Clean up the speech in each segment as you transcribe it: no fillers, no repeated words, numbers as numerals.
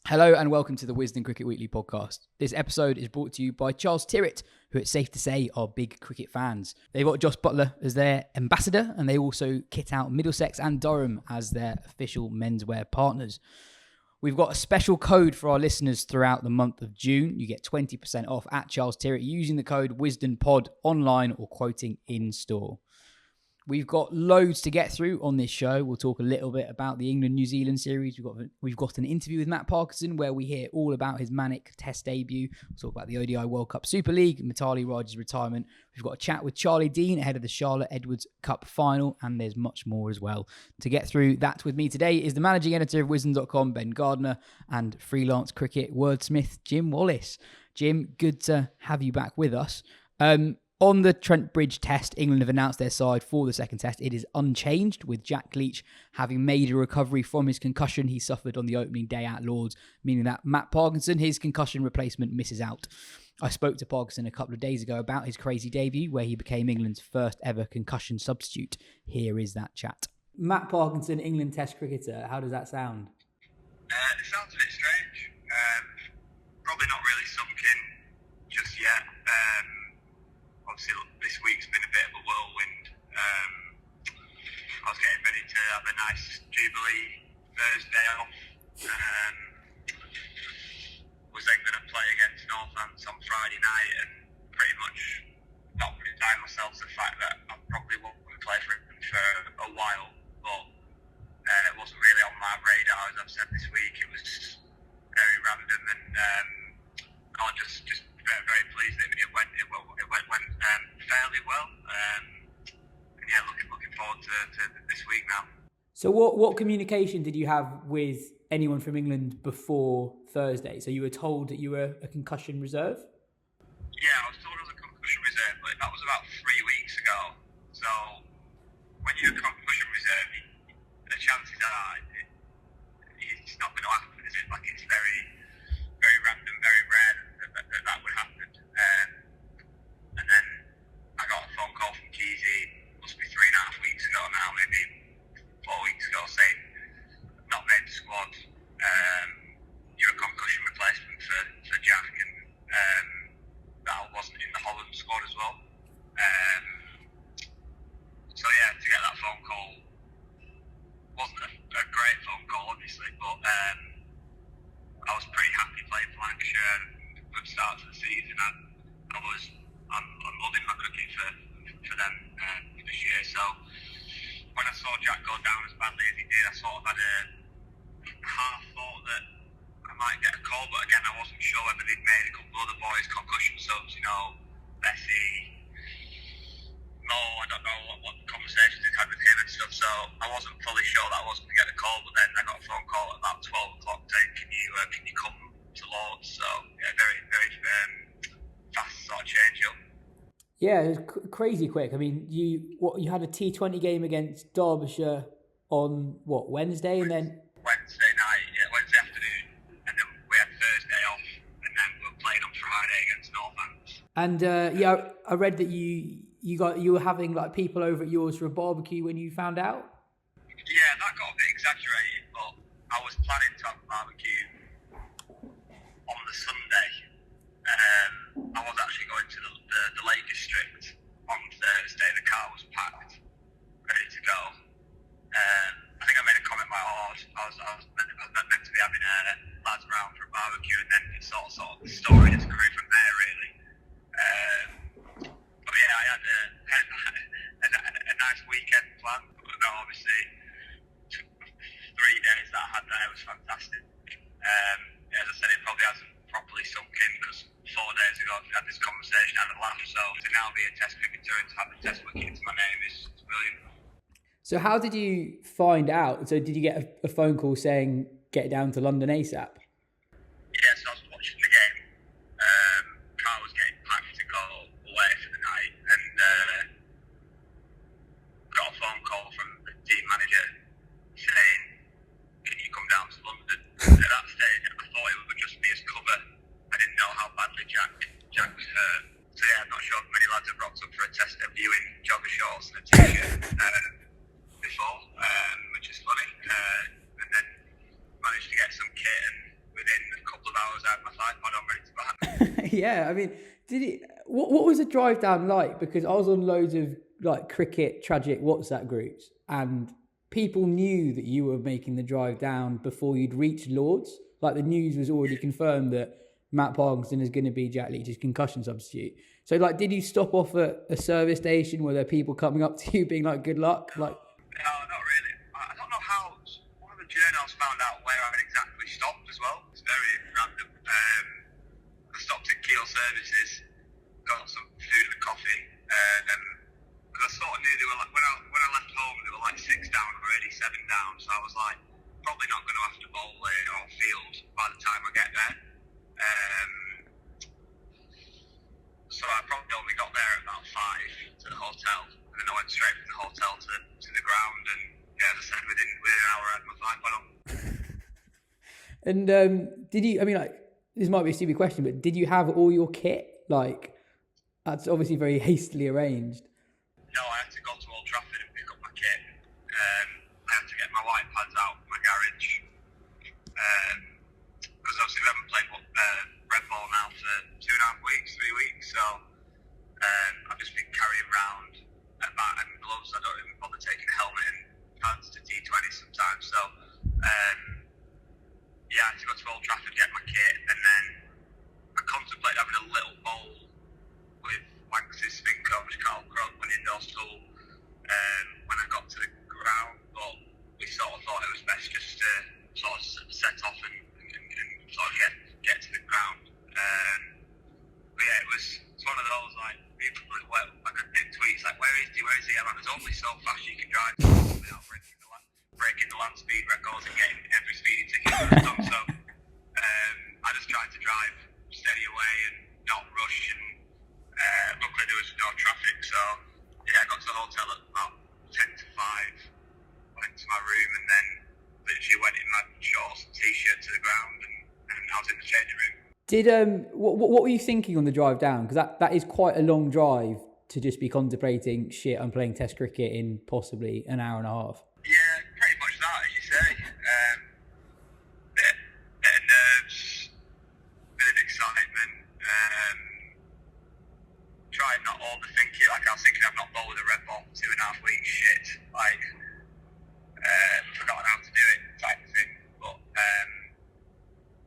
Hello and welcome to the Wisden Cricket Weekly Podcast. This episode is brought to you by Charles Tyrwhitt, who it's safe to say are big cricket fans. They've got Josh Buttler as their ambassador, and they also kit out Middlesex and Durham as their official menswear partners. We've got a special code for our listeners throughout the month of June. You get 20% off at Charles Tyrwhitt using the code WisdenPod online or quoting in store. We've got loads to get through on this show. We'll talk a little bit about the England-New Zealand series. We've got an interview with Matt Parkinson where we hear all about his manic Test debut. We'll talk about the ODI World Cup Super League, Mithali Raj's retirement. We've got a chat with Charlie Dean ahead of the Charlotte Edwards Cup final, and there's much more as well. To get through that with me today is the managing editor of Wisden.com, Ben Gardner, and freelance cricket wordsmith Jim Wallace. Jim, good to have you back with us. On the Trent Bridge Test, England have announced their side for the second Test. It is unchanged, with Jack Leach having made a recovery from his concussion he suffered on the opening day at Lords, meaning that Matt Parkinson, his concussion replacement, misses out. I spoke to Parkinson a couple of days ago about his crazy debut, where he became England's first ever concussion substitute. Here is that chat. Matt Parkinson, England Test cricketer. How does that sound? It sounds a bit strange. Probably not really sunk in just yet. Obviously, this week's been a bit of a whirlwind. I was getting ready to have a nice Jubilee Thursday off. Was then going to play against Northants on Friday night and pretty much not resign myself to the fact that I probably won't play for him for a while. But it wasn't really on my radar, as I've said this week. It was very random, and I'm just very pleased that it went fairly well. And yeah, looking forward to this week now. So what communication did you have with anyone from England before Thursday? So you were told that you were a concussion reserve? Yeah, I was told I was a concussion reserve, but that was about 3 weeks ago. So when you're a concussion reserve, the chances are it's not going to happen, is it? Like, it's very, very random, very rare that would happen. And then I got a phone call from Keezy, must be 3.5 weeks ago now, maybe 4 weeks ago, saying not made the squad. You're a concussion replacement for Jack, and that I wasn't in the Holland squad as well. So yeah, to get that phone call wasn't a great phone call, obviously, but I was pretty happy playing for Lancashire. Good start to the season, and I'm loving my cricket for them this year. So when I saw Jack go down as badly as he did, I sort of had a half thought that I might get a call, but again, I wasn't sure whether they'd made a couple of other boys concussion subs, Bessie, Mo. I don't know what conversations they'd had with him and stuff, so I wasn't fully sure that I was going to get a call, but then I got a phone call at about 12 o'clock saying, can you come to Lords? So yeah, very, very fast sort of change up. Yeah, it was crazy quick. I mean, you had a T20 game against Derbyshire on Wednesday, and then Wednesday night, Wednesday afternoon, and then we had Thursday off, and then we were playing on Friday against Northants. And I read that you were having like people over at yours for a barbecue when you found out. Yeah, that got a bit exaggerated, but I was planning to have a barbecue on the Sunday. I was actually going to the Lake District on Thursday. The car was packed, ready to go. I think I made a comment about I was meant to be having lads around for a barbecue, and then it sort of the story just grew from there, really. But yeah, I had a nice weekend planned. But no, obviously, 3 days that I had there was fantastic. As I said, it probably hasn't properly sunk in because 4 days ago we had this conversation, I had a laugh. So to now be a Test cricketer and to have a Test wicket into my name is brilliant. So how did you find out? So did you get a phone call saying get down to London ASAP? Yes, I was watching the game. Car was getting packed to go away for the night, and got a phone call from the team manager saying, can you come down to London? At that stage, I thought it would just be as cover. I didn't know how badly Jack was hurt. So yeah, I'm not sure if many lads have rocked up for a Test debut in jogger shorts and a t-shirt before, which is funny. And then managed to get some kit and Yeah, I mean, did it? What was the drive down like? Because I was on loads of like cricket tragic WhatsApp groups, and people knew that you were making the drive down before you'd reached Lords. Like the news was already confirmed that Matt Parkinson is going to be Jack Leach's concussion substitute. So, like, did you stop off at a service station? Were there people coming up to you being like, "Good luck"? Like, no, not really. I don't know how. One of the journals found out where I'd exactly stopped as well. It's very random. I stopped at Keel Services, got some food and coffee, because I sort of knew they were like, when I left home, they were like 6 down already, 7 down. So I was like, probably not going to have to bowl or field by the time I get there. So I probably only got there at about 5 to the hotel, and then I went straight from the hotel to the ground, and yeah, as I said, within an hour I had my 5 on. And did you? I mean, like, this might be a stupid question, but did you have all your kit? Like, that's obviously very hastily arranged. No, I had to go to Old Trafford and pick up my kit. I had to get my white pads out of my garage, because obviously we haven't played red ball now for 2.5 weeks, 3 weeks. So I've just been carrying around a bat and gloves. I don't even bother taking a helmet and pads to T20 sometimes. So yeah, I had to go to Old Trafford, get my kit, and then I contemplated having a little bowl with Lancashire spin coach Carl Crook when indoor school when I got to the ground, but we sort of thought it was best just to sort of set off and sort of get to the ground. But yeah, it's one of those, like, people like I did tweets like, where is he? I'm like, there's only so fast you can drive without breaking the land speed records and getting every speeding ticket done. So I just tried to drive steady away and not rush, and luckily there was no traffic. So yeah, I got to the hotel at about 10 to 5, went to my room, and then literally went in my shorts and t-shirt to the ground, and I was in the changing room. Did what were you thinking on the drive down? Because that is quite a long drive to just be contemplating, shit, I'm playing Test cricket in possibly an hour and a half. Yeah, pretty much that, as you say. Bit of nerves, bit of excitement. Tried not overthink it. Like, I was thinking I've not bowled with a red ball for 2.5 weeks. Shit, like, forgotten how to do it, type of thing. But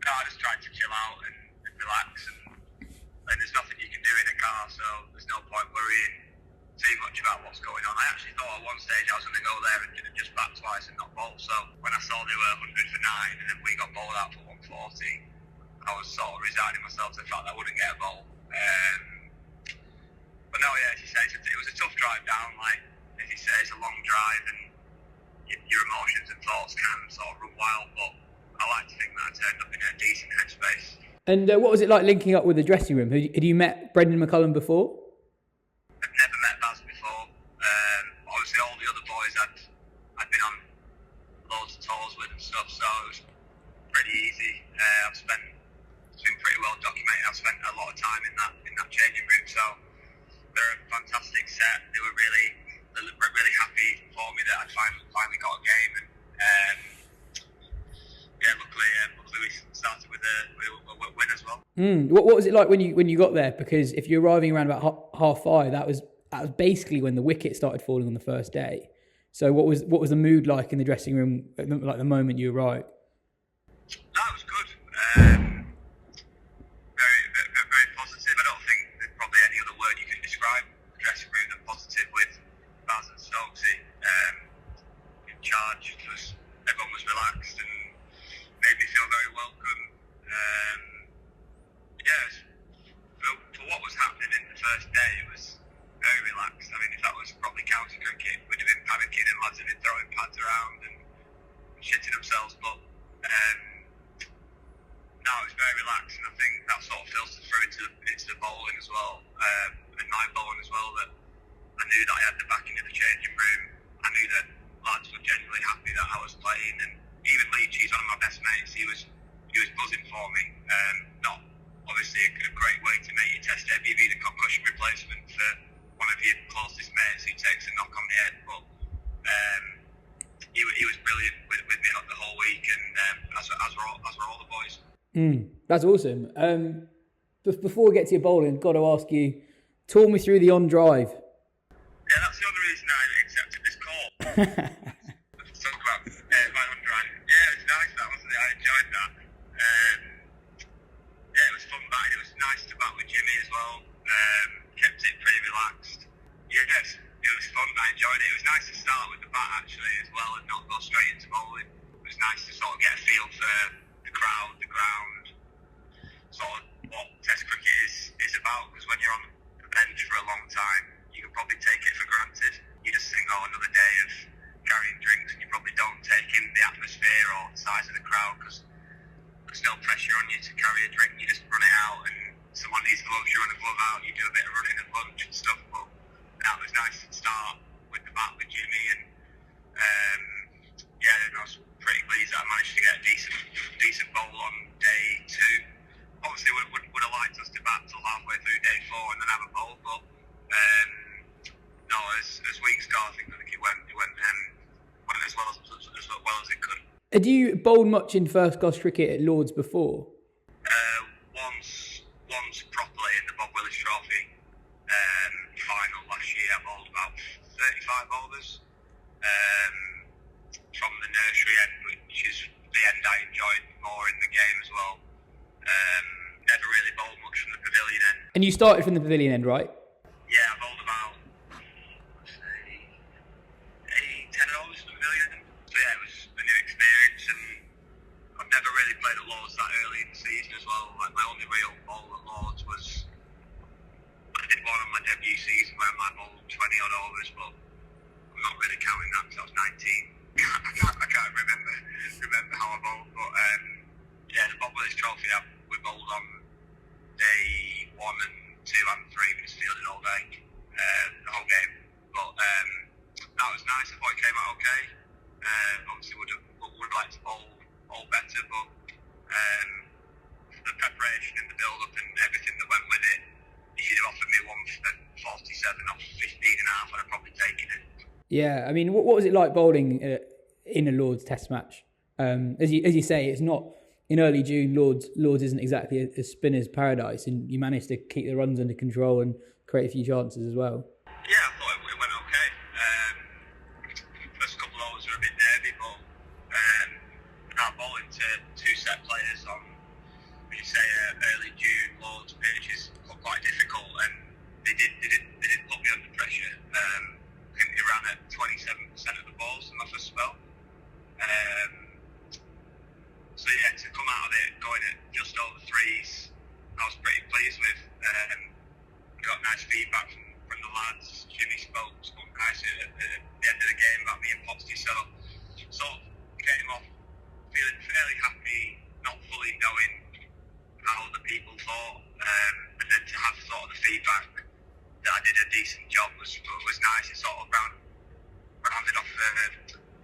no, I just tried to chill out and relax, and there's nothing you can do in a car, so there's no point worrying too much about what's going on. I actually thought at one stage I was going to go there and just bat twice and not bowl. So when I saw they were 100 for 9 and then we got bowled out for 140, I was sort of resigning myself to the fact that I wouldn't get a bowl. But no, yeah, as you say, it was a tough drive down. Like, as you say, it's a long drive, and your emotions and thoughts can sort of run wild, but I like to think that I turned up in a decent headspace. And what was it like linking up with the dressing room? Had you met Brendan McCullum before? I've never met Baz before. Obviously, all the other boys I'd been on loads of tours with and stuff, so it was pretty easy. It's been pretty well documented. I've spent a lot of time in that changing room, so they're a fantastic set. They were really happy for me that I'd finally got a game, and yeah, luckily we started with a win as well. What was it like when you got there? Because if you're arriving around about 5:30, that was basically when the wicket started falling on the first day. So what was the mood like in the dressing room, like the moment you arrived? That was good. Very positive. I don't think there's probably any other word you can describe the dressing room than positive, with Baz and Stokesy in charge. Everyone was relaxed and made me feel very welcome. For what was happening in the first day, it was very relaxed. I mean, if that was probably county cricket, we'd have been panicking and lads had been throwing pads around and shitting themselves. But no, it was very relaxed, and I think that sort of filtered through into the bowling as well, and my bowling as well. That I knew that I had the backing of the changing room. I knew that lads were genuinely happy that I was playing, and even Leach, he's one of my best mates. He was buzzing for me. Not obviously a great way to make your test debut, be the concussion replacement for one of your closest mates who takes a knock on the head. But he was brilliant with me the whole week, and as were all the boys. That's awesome. But before we get to your bowling, I've got to ask you, talk me through the on-drive. Yeah, that's the only reason I accepted this call. Talk about my on-drive. Yeah, it was nice, that, wasn't it? I enjoyed that. Yeah, it was fun batting. It was nice to bat with Jimmy as well. Kept it pretty relaxed. Yeah, it was fun. I enjoyed it. It was nice to start with the bat, actually, as well, and not go straight into bowling. It was nice to sort of get a feel for the crowd, the ground, sort of what Test cricket is about, because when you're on the bench for a long time, you can probably take it for granted. You just think, oh, another day of carrying drinks, and you probably don't take in the atmosphere or the size of the crowd, because there's no pressure on you to carry a drink. You just run it out, and someone needs gloves, you run a glove out, you do a bit of running at lunch and stuff. But that was nice to start with the bat with Jimmy, and yeah, then I was pretty pleased that I managed to get a decent bowl on day 2. Obviously, would have liked us to bat till halfway through day 4 and then have a bowl, but no, as weeks go, I think it went as well as it could. Had you bowled much in first-class cricket at Lords before? Once properly in the Bob Willis Trophy final last year. I bowled about 35 overs from the nursery end, which is the end I enjoyed more in the game as well. Never really bowled much from the pavilion end. And you started from the pavilion end, right? Yeah, I bowled about 10 overs from the pavilion end. So yeah, it was a new experience, and I've never really played at Lords that early in the season as well. Like, my only real bowl at Lords was, I did one on my debut season where I bowled 20 odd overs, but I'm not really counting that because I was 19. I can't remember how I bowled, but yeah, the Bob Willis Trophy we bowled on day 1 and 2 and 3. We just fielded all day, the whole game. But that was nice. I thought it came out okay. Obviously, would like to bowl better, but the preparation and the build-up and everything that went with it, if you'd have offered me one for 47 off 15 and a half, I'd have probably taken it. Yeah, I mean, what was it like bowling in a Lords Test match? As you say, it's not in early June. Lords isn't exactly a spinner's paradise, and you managed to keep the runs under control and create a few chances as well. Yeah, I thought it went okay. First couple of overs were a bit nervy, but now bowling to 2 set players on, when you say early June Lords pitch is quite difficult, and they did put me under pressure. I think they ran at 27% of the balls in my first spell. So yeah, to come out of it going at just over 3s, I was pretty pleased with. Got nice feedback from the lads. Jimmy spoke nice at the end of the game about me and Potsy, so sort of came off feeling fairly happy, not fully knowing how other people thought, and then to have sort of the feedback that I did a decent job was nice. It sort of rounded off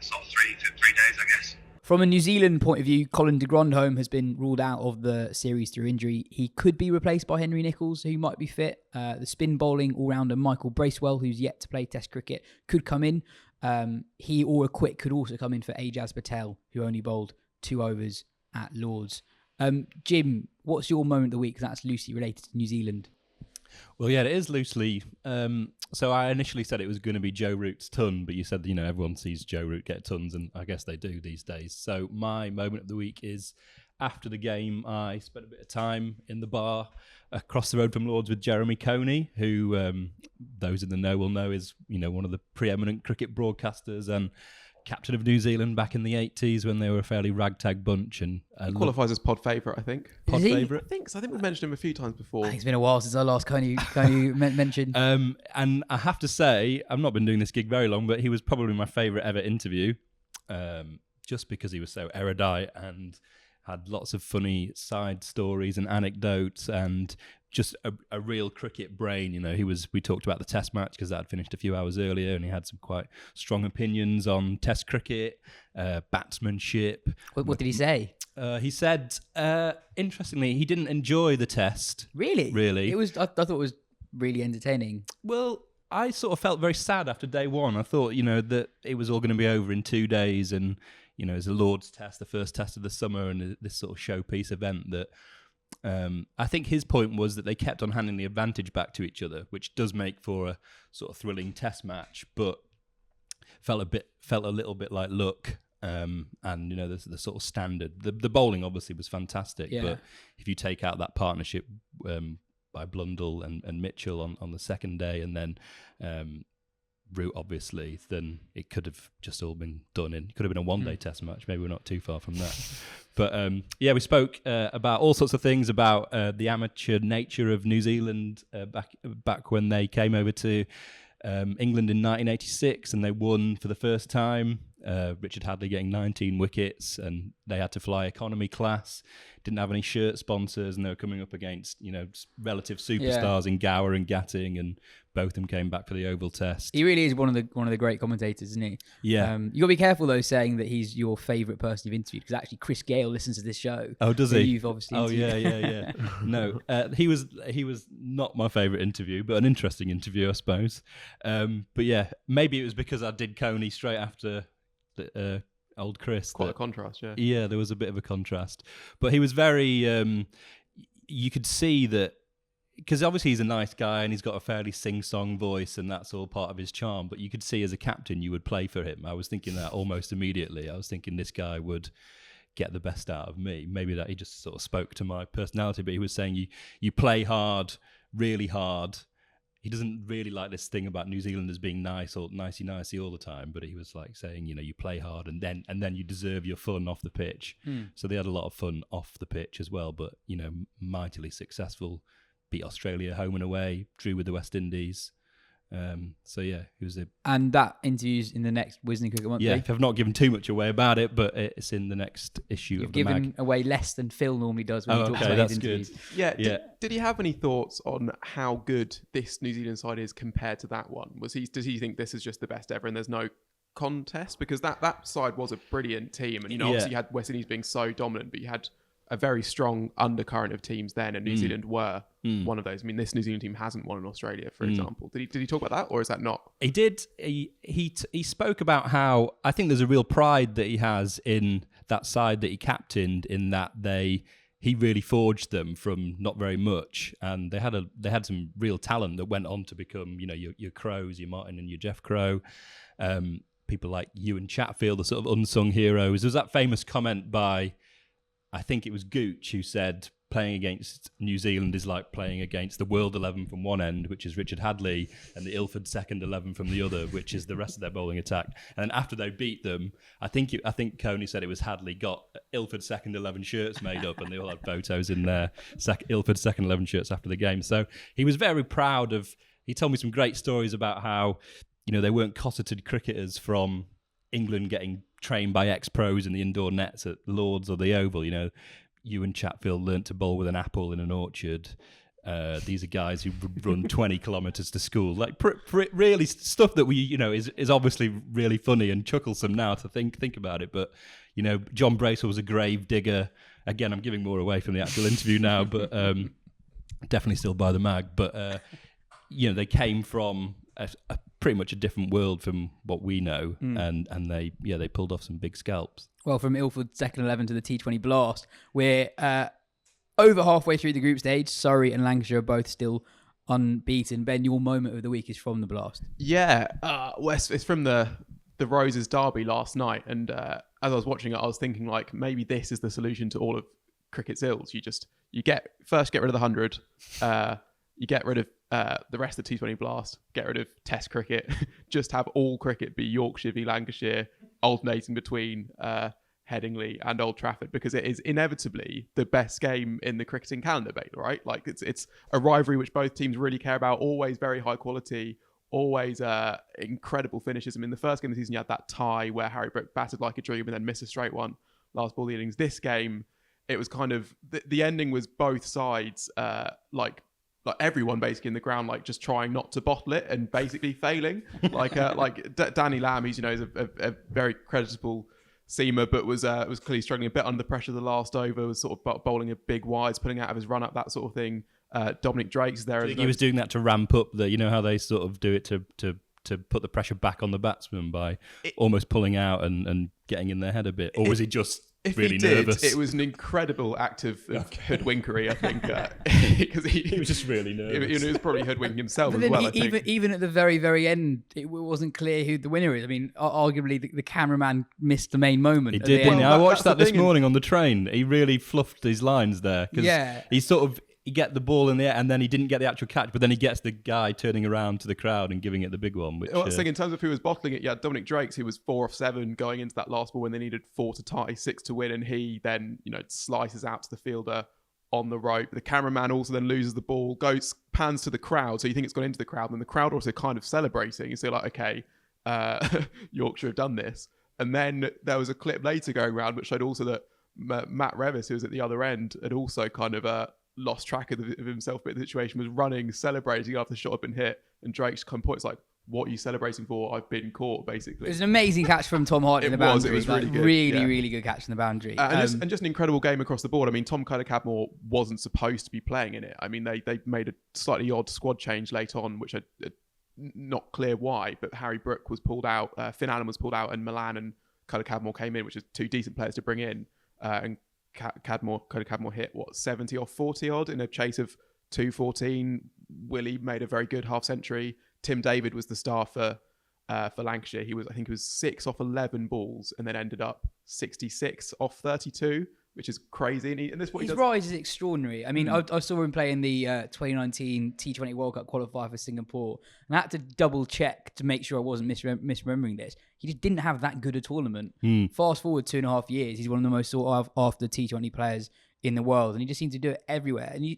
sort of 3 days, I guess. From a New Zealand point of view, Colin de Grandhomme has been ruled out of the series through injury. He could be replaced by Henry Nicholls, who might be fit. The spin bowling all-rounder Michael Bracewell, who's yet to play Test cricket, could come in. He or a quit could also come in for Ajaz Patel, who only bowled 2 overs at Lords. Jim, what's your moment of the week? Because that's loosely related to New Zealand. Well, yeah, it is loosely. So I initially said it was going to be Joe Root's ton, but you said, everyone sees Joe Root get tons, and I guess they do these days. So my moment of the week is after the game, I spent a bit of time in the bar across the road from Lords with Jeremy Coney, who those in the know will know is, one of the preeminent cricket broadcasters and captain of New Zealand back in the 80s when they were a fairly ragtag bunch. And he qualifies as pod favourite, I think. Pod favourite? I think so. I think we've mentioned him a few times before. It's been a while since I last Coney mentioned. And I have to say, I've not been doing this gig very long, but he was probably my favourite ever interview, just because he was so erudite and had lots of funny side stories and anecdotes and just a real cricket brain. We talked about the Test match because that had finished a few hours earlier, and he had some quite strong opinions on Test cricket, batsmanship. What did he say? He said, interestingly, he didn't enjoy the Test. Really? Really. I thought it was really entertaining. Well, I sort of felt very sad after day 1. I thought, that it was all going to be over in 2 days, and, it's a Lord's Test, the first Test of the summer, and this sort of showpiece event that I think his point was that they kept on handing the advantage back to each other, which does make for a sort of thrilling test match, but felt a little bit like luck. And the sort of standard. The bowling obviously was fantastic, but if you take out that partnership by Blundell and Mitchell on the second day, and then Root obviously, then it could have just all been done in. It could have been a one-day test match. Maybe we're not too far from that. But we spoke about all sorts of things about the amateur nature of New Zealand back when they came over to England in 1986, and they won for the first time. Richard Hadley getting 19 wickets, and they had to fly economy class. Didn't have any shirt sponsors, and they were coming up against relative superstars in Gower and Gatting, and both of them came back for the Oval Test. He really is one of the great commentators, isn't he? Yeah. You got to be careful though saying that he's your favourite person you've interviewed, because actually Chris Gale listens to this show. Oh, does he? You've obviously interviewed. Yeah. No, he was not my favourite interview, but an interesting interview, I suppose. But yeah, maybe it was because I did Coney straight after old Chris. Quite a contrast, yeah. Yeah, there was a bit of a contrast. But he was very... you could see that... Because obviously he's a nice guy and he's got a fairly sing-song voice, and that's all part of his charm. But you could see as a captain you would play for him. I was thinking that almost immediately. I was thinking this guy would get the best out of me. Maybe that he just sort of spoke to my personality, but he was saying you play hard, really hard. He doesn't really like this thing about New Zealanders being nice or nicey all the time, but he was like saying, you play hard and then you deserve your fun off the pitch. So they had a lot of fun off the pitch as well, but mightily successful. Beat Australia home and away, drew with the West Indies. It was and that interview's in the next Wisden Cricket Monthly. Yeah, I've not given too much away about it, but it's in the next issue of the mag. You've given away less than Phil normally does when he talks about his interviews. Good. Did he have any thoughts on how good this New Zealand side is compared to that one? Does he think this is just the best ever and there's no contest? Because that side was a brilliant team, and obviously you had West Indies being so dominant, but you had a very strong undercurrent of teams then, and New Zealand were one of those. I mean, this New Zealand team hasn't won in Australia, for example. Did he talk about that, or is that not? He did. He spoke about how I think there's a real pride that he has in that side that he captained, in that he really forged them from not very much, and they had some real talent that went on to become your Crows, your Martin and your Jeff Crow. People like Ewan Chatfield, the sort of unsung heroes. There was that famous comment by, I think it was Gooch, who said playing against New Zealand is like playing against the World 11 from one end, which is Richard Hadley, and the Ilford second 11 from the other, which is the rest of their bowling attack. And then after they beat them, I think Coney said it was Hadley got Ilford second 11 shirts made up, and they all had photos in their Ilford second 11 shirts after the game. So he was very proud of. He told me some great stories about how they weren't cosseted cricketers from England getting trained by ex-pros in the indoor nets at Lords or the Oval. Ewan Chatfield learnt to bowl with an apple in an orchard. These are guys who run 20 kilometres to school. Like really stuff that we, is obviously really funny and chucklesome now to think about it. But, John Bracewell was a grave digger. Again, I'm giving more away from the actual interview now, but definitely still buy the mag. But, they came from a pretty much a different world from what we know, and they pulled off some big scalps. Well, from Ilford second 11 to the T20 Blast, we're over halfway through the group stage. Surrey and Lancashire are both still unbeaten. Ben, your moment of the week is from the Blast. Yeah, it's from the Roses derby last night, and as I was watching it, I was thinking like maybe this is the solution to all of cricket's ills. You get rid of the 100, you get rid of the rest of the T20 Blast, get rid of Test cricket, just have all cricket be Yorkshire v Lancashire, alternating between Headingley and Old Trafford, because it is inevitably the best game in the cricketing calendar, right? Like it's a rivalry which both teams really care about, always very high quality, always incredible finishes. I mean, the first game of the season you had that tie where Harry Brook batted like a dream and then missed a straight one last ball of the innings. This game, it was kind of the ending was both sides like everyone basically in the ground, like just trying not to bottle it and basically failing. Danny Lamb, who's is a very creditable seamer, but was clearly struggling a bit under the pressure of the last over. Was sort of bowling a big wides, pulling out of his run up, that sort of thing. Dominic Drake's there. I think he was doing that to ramp up how they sort of do it to put the pressure back on the batsman by almost pulling out and getting in their head a bit, or was he just If really he did, nervous. it was an incredible act of hoodwinkery, I think, because He was just really nervous. He was probably hoodwinking himself But as then well. I think. even at the very, very end, it wasn't clear who the winner is. I mean, arguably the cameraman missed the main moment. He at did, the didn't end. he? Well, I watched that's that the this thing. morning on the train. He really fluffed his lines there. Cause Yeah. he get the ball in the air and then he didn't get the actual catch, but then he gets the guy turning around to the crowd and giving it the big one. Which, Well, I was thinking in terms of who was bottling it, you had Dominic Drakes, who was 4 off 7 going into that last ball when they needed 4 to tie, 6 to win, and he then, slices out to the fielder on the rope. The cameraman also then loses the ball, pans to the crowd, so you think it's gone into the crowd, and the crowd also kind of celebrating. So like, okay, Yorkshire have done this. And then there was a clip later going around which showed also that Matt Revis, who was at the other end, had also kind of lost track of himself, but the situation was running, celebrating after the shot had been hit, and Drake's kind of points like, "What are you celebrating for? I've been caught," basically. It was an amazing catch from Tom Hardy in the boundary. It was really good. Really good catch in the boundary. And just an incredible game across the board. I mean, Tom Cadmore wasn't supposed to be playing in it. I mean, they made a slightly odd squad change late on, which not clear why, but Harry Brook was pulled out, Finn Allen was pulled out, and Milan and Cadmore came in, which is 2 decent players to bring in. And Cadmore hit 70 or 40 odd in a chase of 214. Willie made a very good half century. Tim David was the star for Lancashire. I think he was 6 off 11 balls and then ended up 66 off 32, which is crazy. And this what his he does. rise is extraordinary. I mean, I saw him play in the 2019 T20 World Cup qualifier for Singapore, and I had to double check to make sure I wasn't misremembering this. He just didn't have that good a tournament. Fast forward 2.5 years, he's one of the most sought after T20 players in the world, and he just seems to do it everywhere. And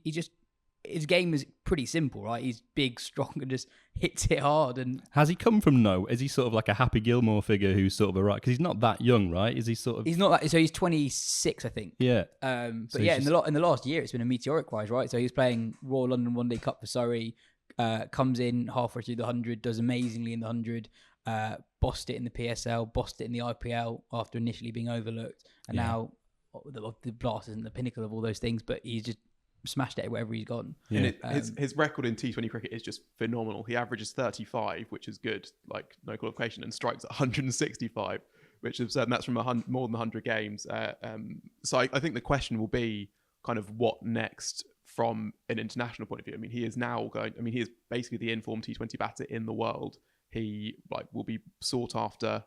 his game is pretty simple, right? He's big, strong, and just hits it hard. And has he come from Is he sort of like a Happy Gilmore figure who's sort of a right? Because he's not that young, right? Is he sort of? He's not that. So he's 26, I think. Yeah. But So yeah, he's in the last year, it's been a meteoric rise, right? So he's playing Royal London One Day Cup for Surrey. Comes in halfway through the 100, does amazingly in the 100. Bossed it in the PSL, bossed it in the IPL after initially being overlooked, and now the Blast isn't the pinnacle of all those things, but he's just smashed it wherever he's gone. Yeah. And his record in T20 cricket is just phenomenal. He averages 35, which is good, like no qualification, and strikes at 165, which is absurd. And that's from more than 100 games. So I think the question will be kind of what next from an international point of view. I mean, he is basically the informed T20 batter in the world. He will be sought after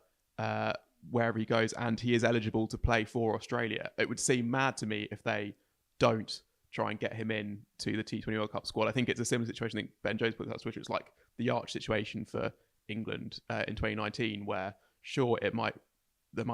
wherever he goes, and he is eligible to play for Australia. It would seem mad to me if they don't try and get him in to the T20 World Cup squad. I think it's a similar situation. I think Ben Jones put that on Twitter. It's like the Arch situation for England in 2019, where sure there might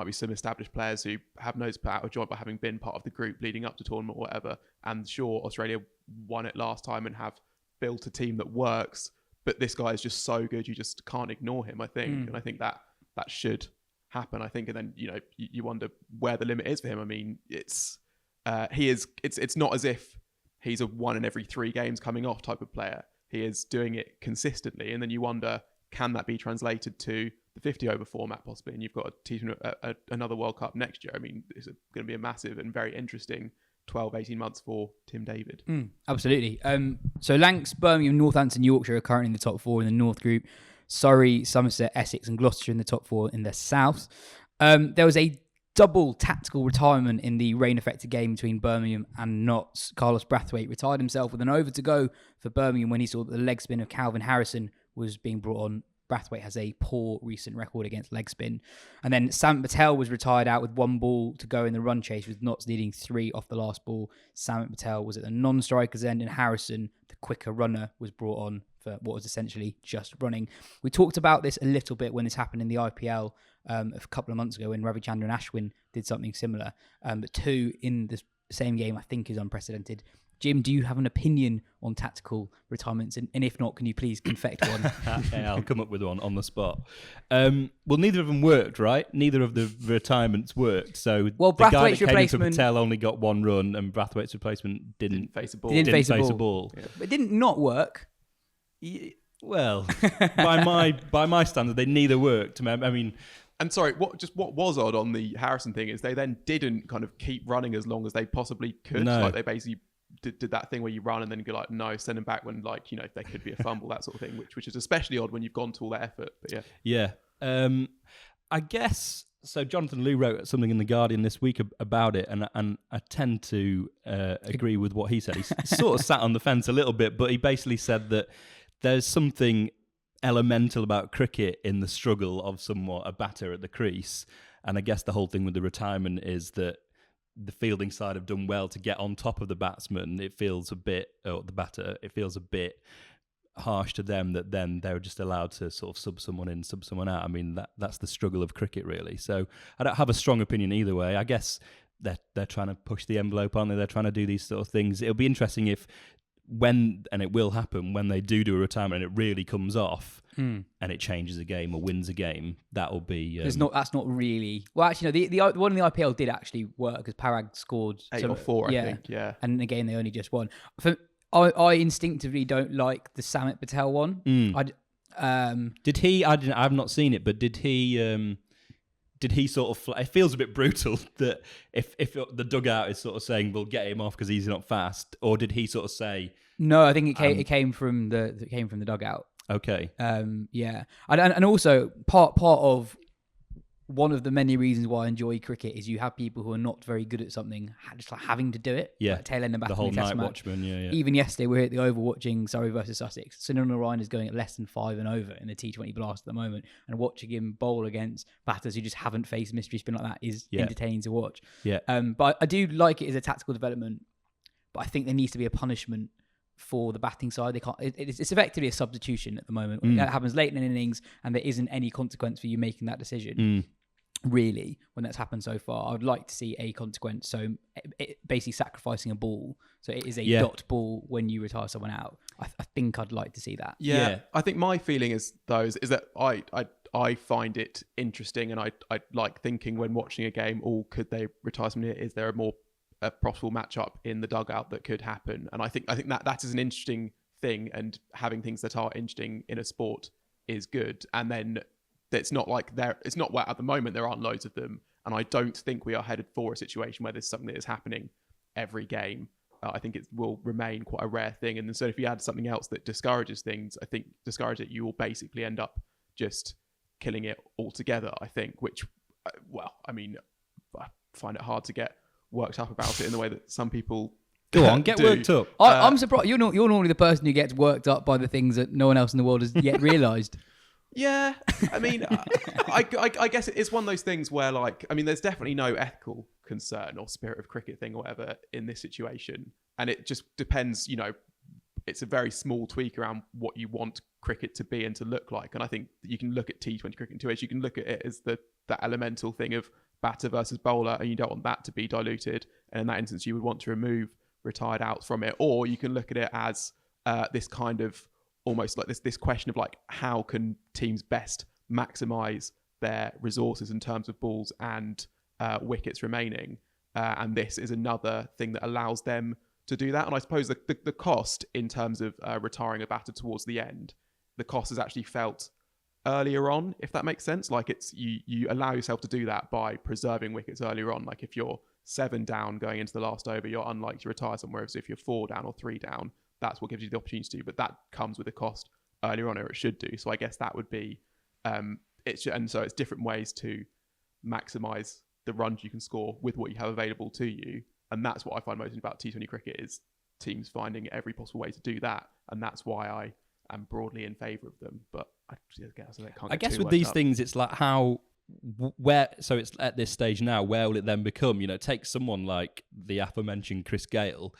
be some established players who have nose put out of joint by having been part of the group leading up to tournament or whatever, and sure Australia won it last time and have built a team that works, but this guy is just so good you just can't ignore him, I think. And I think that should happen, I think. And then you wonder where the limit is for him. I mean, it's not as if he's a 1 in every 3 games coming off type of player. He is doing it consistently, and then you wonder, can that be translated to the 50 over format possibly? And you've got another World Cup next year. I mean, it's going to be a massive and very interesting 12-18 months for Tim David. Absolutely. So Lancs, Birmingham, Northampton, Yorkshire are currently in the top 4 in the North Group. Surrey, Somerset, Essex and Gloucestershire in the top 4 in the South. There was a double tactical retirement in the rain-affected game between Birmingham and Notts. Carlos Brathwaite retired himself with an over to go for Birmingham when he saw that the leg spin of Calvin Harrison was being brought on. Brathwaite has a poor recent record against leg spin. And then Sam Patel was retired out with 1 ball to go in the run chase, with Notts needing 3 off the last ball. Sam Patel was at the non-striker's end, and Harrison, the quicker runner, was brought on for what was essentially just running. We talked about this a little bit when this happened in the IPL a couple of months ago when Ravichandran Ashwin did something similar. But 2 in the same game, I think, is unprecedented. Jim, do you have an opinion on tactical retirements? And if not, can you please confect one? Yeah, I'll come up with one on the spot. Well, neither of them worked, right? Neither of the retirements worked. So the guy that Brathwaite's came in for replacement... Patel only got 1 run, and Brathwaite's replacement didn't face a ball. Didn't face a ball. Yeah. But it didn't not work. Well, by my standard, they neither worked. I mean... And sorry, what was odd on the Harrison thing is they then didn't kind of keep running as long as they possibly could. No. Like they basically did that thing where you run and then go like, no, send them back when there could be a fumble, that sort of thing, which is especially odd when you've gone to all that effort. But yeah. Yeah. I guess So Jonathan Liew wrote something in The Guardian this week about it, and I tend to agree with what he said. He sort of sat on the fence a little bit, but he basically said that there's something elemental about cricket in the struggle of somewhat a batter at the crease. And I guess the whole thing with the retirement is that the fielding side have done well to get on top of the batsman. It feels a bit, or the batter, it feels a bit harsh to them that then they're just allowed to sort of sub someone in, sub someone out. I mean, that's the struggle of cricket, really. So I don't have a strong opinion either way. I guess they're trying to push the envelope, aren't they? They're trying to do these sort of things. It'll be interesting if when, and it will happen, when they do a retirement and it really comes off and it changes a game or wins a game, that'll be... that's not really... Well, actually, no, the one in the IPL did actually work because Parag scored... 8 or 4, I think, yeah. And again, they only just won. I instinctively don't like the Samit Patel one. Did he? I've not seen it, but did he sort of? It feels a bit brutal that if the dugout is sort of saying we'll get him off because he's not fast, or did he sort of say? No, I think it came from the dugout. Okay. Yeah, and also part of one of the many reasons why I enjoy cricket is you have people who are not very good at something, just like having to do it. Yeah. Like tail end of the whole Nightwatchman. Yeah. Even yesterday, we were at the Oval watching Surrey versus Sussex. Sunil Narine is going at less than 5 and over in the T20 Blast at the moment, and watching him bowl against batters who just haven't faced mystery spin like that is entertaining to watch. Yeah. But I do like it as a tactical development, but I think there needs to be a punishment for the batting side. They can't. It's effectively a substitution at the moment. That happens late in an innings, and there isn't any consequence for you making that decision. Really, when that's happened so far, I would like to see a consequence. So basically sacrificing a ball. So it is a dot ball when you retire someone out. I think I'd like to see that. Yeah. I think my feeling is that I find it interesting, and I like thinking when watching a game, could they retire someone here? Is there a possible matchup in the dugout that could happen? And I think that is an interesting thing, and having things that are interesting in a sport is good. And then it's not like it's not where at the moment there aren't loads of them, and I don't think we are headed for a situation where there's something that is happening every game. I think it will remain quite a rare thing, and so if you add something else that discourages things, I think you will basically end up just killing it altogether. I think, which, I mean, I find it hard to get worked up about it in the way that some people go on, get worked up. I'm surprised you're normally the person who gets worked up by the things that no one else in the world has yet realised. Yeah, I mean, I guess it's one of those things where, like, I mean, there's definitely no ethical concern or spirit of cricket thing or whatever in this situation, and it just depends. It's a very small tweak around what you want cricket to be and to look like, and I think that you can look at T20 cricket in two ways. You can look at it as that elemental thing of batter versus bowler, and you don't want that to be diluted, and in that instance, you would want to remove retired outs from it, or you can look at it as this kind of almost like this question of like, how can teams best maximize their resources in terms of balls and wickets remaining, and this is another thing that allows them to do that. And I suppose the cost in terms of retiring a batter towards the end, the cost is actually felt earlier on, if that makes sense. Like, it's you allow yourself to do that by preserving wickets earlier on. Like, if you're 7 down going into the last over, you're unlikely to retire somewhere. Whereas if you're 4 down or 3 down, that's what gives you the opportunity to do. But that comes with a cost earlier on, or it should do. So I guess that would be and so it's different ways to maximize the runs you can score with what you have available to you. And that's what I find most about T20 cricket, is teams finding every possible way to do that. And that's why I am broadly in favour of them. But I guess with these things, it's like so it's at this stage now, where will it then become? Take someone like the aforementioned Chris Gale.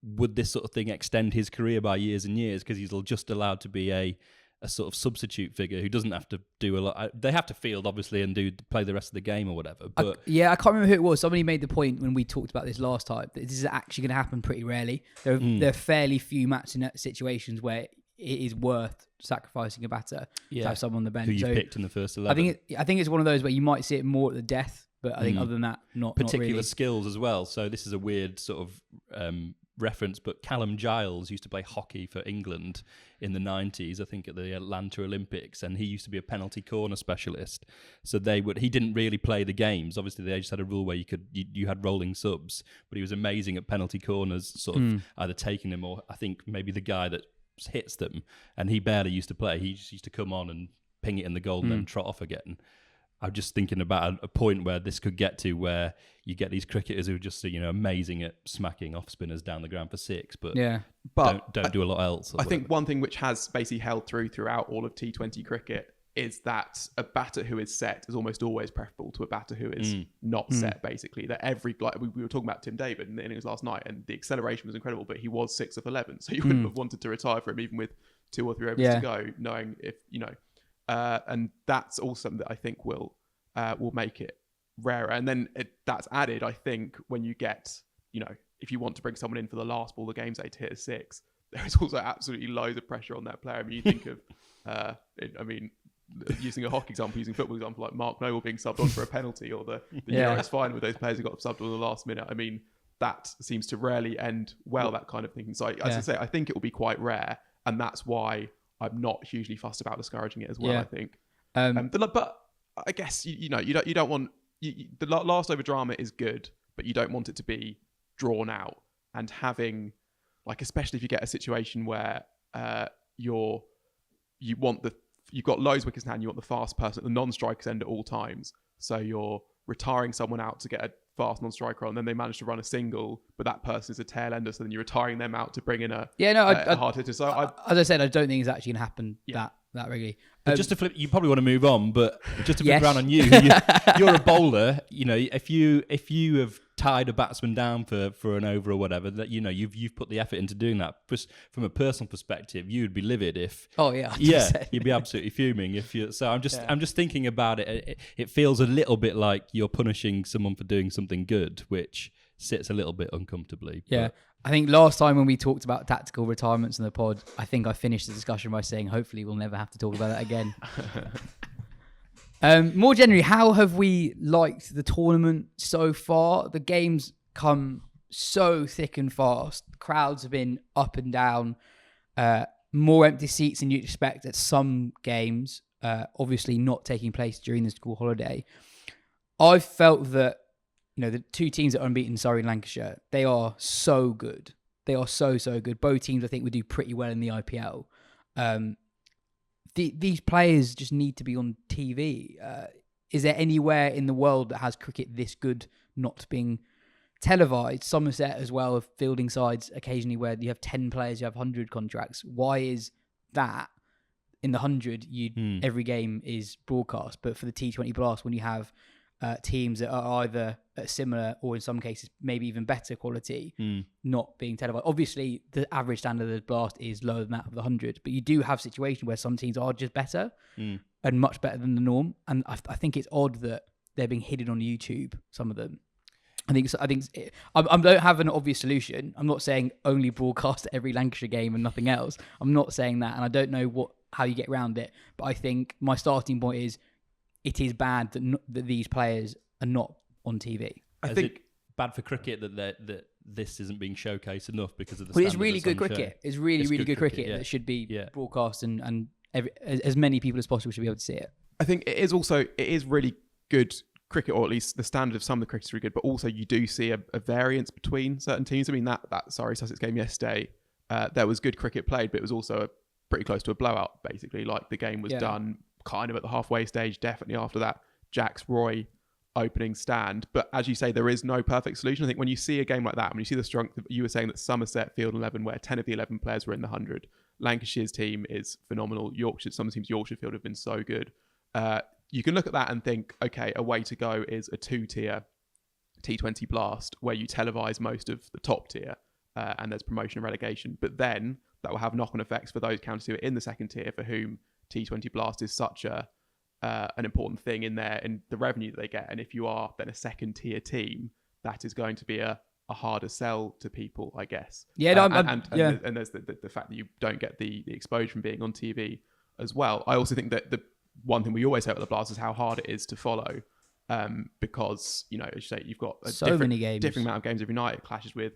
Would this sort of thing extend his career by years and years because he's just allowed to be a sort of substitute figure who doesn't have to do a lot? They have to field, obviously, and play the rest of the game or whatever. But I can't remember who it was. Somebody made the point when we talked about this last time that this is actually going to happen pretty rarely. There are fairly few matching situations where it is worth sacrificing a batter to have someone on the bench. Who you picked in the first 11. I think it's one of those where you might see it more at the death, but I think other than that, not particular really. Skills as well. So this is a weird sort of reference, but Callum Giles used to play hockey for England in the 90s, I think at the Atlanta Olympics, and he used to be a penalty corner specialist. So he didn't really play the games. Obviously, they just had a rule where you had rolling subs, but he was amazing at penalty corners, sort of either taking them or I think maybe the guy that hits them, and he barely used to play. He just used to come on and ping it in the goal and then trot off again. I'm just thinking about a point where this could get to, where you get these cricketers who are just amazing at smacking off spinners down the ground for 6, but don't do a lot else. I think one thing which has basically held throughout all of T20 cricket is that a batter who is set is almost always preferable to a batter who is not set, basically. That we were talking about Tim David in the innings last night, and the acceleration was incredible, but he was 6 of 11, so you wouldn't have wanted to retire for him even with 2 or 3 overs to go, knowing if and that's also something that I think will make it rarer. And then that's added, I think, when you get, if you want to bring someone in for the last ball of the game, say, to hit a 6, there is also absolutely loads of pressure on that player. I mean, you think of, using a hockey example, using football example, like Mark Noble being subbed on for a penalty, or the Euros final with those players who got subbed on the last minute. I mean, that seems to rarely end well, that kind of thinking. So as I say, I think it will be quite rare, and that's why I'm not hugely fussed about discouraging it as well. I think, but I guess you don't want the last over drama is good, but you don't want it to be drawn out and having, like, especially if you get a situation where you've got loads of wickets in hand, you want the fast person at the non-striker's end at all times. So you're retiring someone out to get a fast non-striker on, then they manage to run a single, but that person is a tail ender, so then you're retiring them out to bring in a hard hitter. So as I said, I don't think it's actually going to happen that regularly. But just to flip, you probably want to move on, but just to flip around on you, you're a bowler. If you have tied a batsman down for an over or whatever, that you've put the effort into doing that. From a personal perspective, you'd be livid if. Oh yeah. You'd be absolutely fuming if you. So I'm just thinking about it. It feels a little bit like you're punishing someone for doing something good, which sits a little bit uncomfortably. Yeah. But I think last time when we talked about tactical retirements in the pod, I think I finished the discussion by saying hopefully we'll never have to talk about that again. More generally, how have we liked the tournament so far? The games come so thick and fast. The crowds have been up and down. More empty seats than you'd expect at some games. Obviously not taking place during the school holiday. I've felt that the 2 teams that are unbeaten, Surrey and Lancashire, they are so good. They are so good. Both teams, I think, would do pretty well in the IPL. These players just need to be on TV. Is there anywhere in the world that has cricket this good not being televised? Somerset as well have fielding sides occasionally where you have 10 players, you have 100 contracts. Why is that in the 100, every game is broadcast? But for the T20 Blast, when you have teams that are either at similar or in some cases maybe even better quality, not being televised. Obviously, the average standard of the Blast is lower than that of the 100, but you do have situations where some teams are just better and much better than the norm. And I think it's odd that they're being hidden on YouTube, some of them. I don't have an obvious solution. I'm not saying only broadcast every Lancashire game and nothing else. I'm not saying that, and I don't know how you get around it. But I think my starting point is it is bad that these players are not on TV. I think it bad for cricket that this isn't being showcased enough because of the. Well, it's really good cricket. It's really good cricket that should be broadcast, and as many people as possible should be able to see it. I think it is really good cricket, or at least the standard of some of the cricket's really good. But also, you do see a variance between certain teams. I mean, that Sussex game yesterday, there was good cricket played, but it was also pretty close to a blowout. Basically, like the game was done kind of at the halfway stage, definitely after that Jax Roy opening stand. But as you say, there is no perfect solution. I think when you see a game like that, when you see the strength, you were saying that Somerset field 11 where 10 of the 11 players were in the 100. Lancashire's team is phenomenal. Some teams Yorkshire field have been so good. You can look at that and think, okay, a way to go is a 2-tier T20 Blast where you televise most of the top tier and there's promotion and relegation. But then that will have knock-on effects for those counties who are in the second tier, for whom T20 Blast is such an important thing in the revenue that they get. And if you are then a second tier team, that is going to be a harder sell to people, I guess. Yeah, and there's the fact that you don't get the exposure from being on TV as well. I also think that the one thing we always say about the Blast is how hard it is to follow, because as you say, you've got many games, different amount of games every night. It clashes with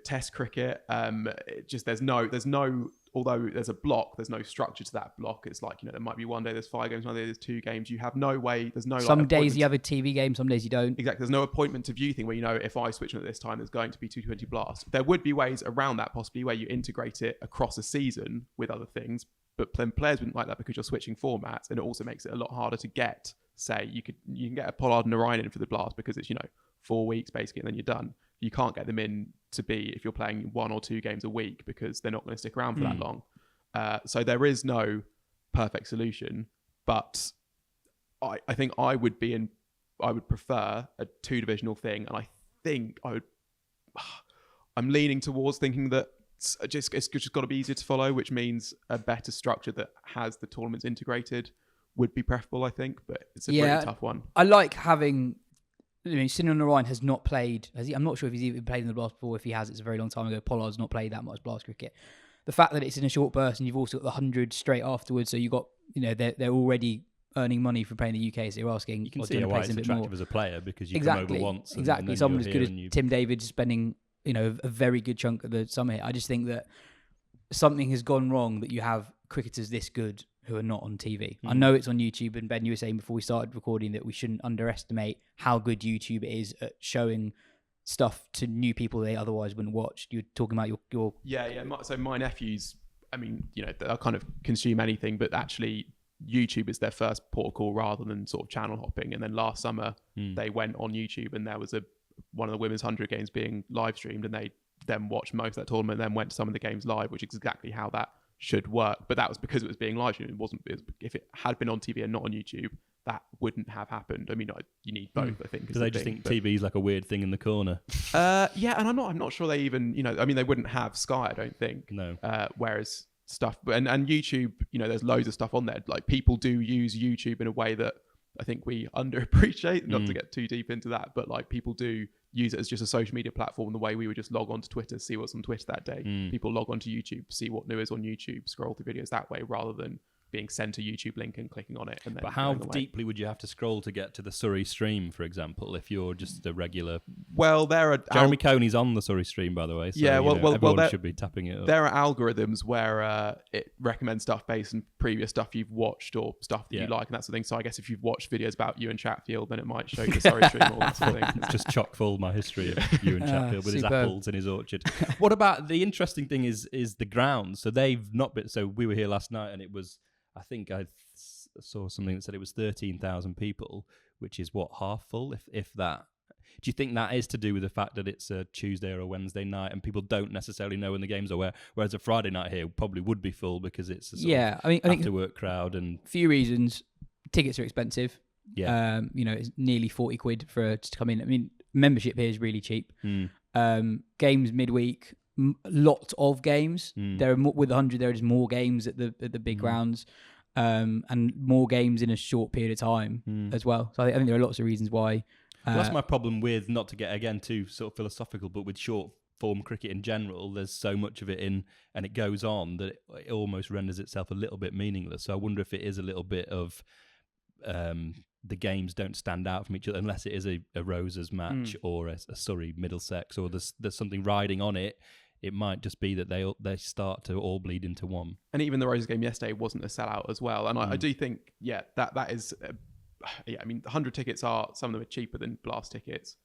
Test cricket. There's no. Although there's a block, there's no structure to that block. It's like, there might be one day there's 5 games, one day there's 2 games. You have no way, there's no... Some days you have a TV game, some days you don't. Exactly. There's no appointment to view thing where, if I switch on at this time, there's going to be T20 Blast. There would be ways around that, possibly, where you integrate it across a season with other things. But then players wouldn't like that because you're switching formats, and it also makes it a lot harder to get say you can get a Pollard and a Ryan in for the Blast because it's 4 weeks basically and then you're done. You can't get them in to be if you're playing 1 or 2 games a week because they're not going to stick around for that long. So there is no perfect solution, but I think I would prefer a 2-divisional thing, and I think I'm leaning towards thinking that it's just got to be easier to follow, which means a better structure that has the tournaments integrated would be preferable, I think, but it's a really tough one. I like having... Sinan Narayan has not played... I'm not sure if he's even played in the Blast before. If he has, it's a very long time ago. Pollard's not played that much Blast cricket. The fact that it's in a short burst and you've also got the 100 straight afterwards, so you got... they're already earning money from playing the UK, so you're asking... You can see why it's attractive as a player, because you come over once. Exactly. Someone as good as Tim David spending... a very good chunk of the summer here. I just think that something has gone wrong that you have cricketers this good who are not on TV. I know it's on YouTube, and Ben, you were saying before we started recording that we shouldn't underestimate how good YouTube is at showing stuff to new people they otherwise wouldn't watch. You're talking about your... Yeah. So my nephews, they'll kind of consume anything, but actually YouTube is their first port of call rather than sort of channel hopping. And then last summer they went on YouTube and there was one of the women's 100 games being live streamed, and they then watched most of that tournament and then went to some of the games live, which is exactly how that should work. But that was because it was being live streamed. If it had been on TV and not on YouTube, that wouldn't have happened. You need both, I think. Because they just think TV is like a weird thing in the corner. Yeah, and I'm not sure they even, they wouldn't have Sky, I don't think. No. Whereas stuff, and YouTube, there's loads of stuff on there. Like, people do use YouTube in a way that I think we underappreciate, not to get too deep into that, but like, people do use it as just a social media platform the way we would just log on to Twitter, see what's on Twitter that day. People log on to YouTube, see what new is on YouTube, scroll through videos that way rather than being sent a YouTube link and clicking on it. And then but how deeply would you have to scroll to get to the Surrey stream, for example, if you're just a regular... Well, there are... Jeremy Coney's on the Surrey stream, by the way. So, yeah, everyone should be tapping it up. There are algorithms where it recommends stuff based on previous stuff you've watched or stuff that you like and that sort of thing. So I guess if you've watched videos about Ewan Chatfield, then it might show you the Surrey stream or that sort of thing. It's just chock full my history of Ewan Chatfield with his apples in his orchard. What about the interesting thing is the ground. So they've not been... So we were here last night and it was... I think I saw something that said it was 13,000 people, which is half full, if that. Do you think that is to do with the fact that it's a Tuesday or a Wednesday night and people don't necessarily know when the games are whereas a Friday night here probably would be full because it's a I think after work crowd and a few reasons. Tickets are expensive. Yeah. It's nearly 40 quid to come in. Membership here is really cheap. Games midweek, lot of games. There are with 100. There is more games at the big grounds, and more games in a short period of time as well. So I think there are lots of reasons why. Well, that's my problem with, not to get again too sort of philosophical, but with short form cricket in general, there's so much of it in, and it goes on that it almost renders itself a little bit meaningless. So I wonder if it is a little bit of the games don't stand out from each other unless it is a Roses match or a Surrey Middlesex, or there's something riding on it. It might just be that they start to all bleed into one. And even the Roses game yesterday wasn't a sellout as well. And I do think, that is... the 100 tickets some of them are cheaper than Blast tickets,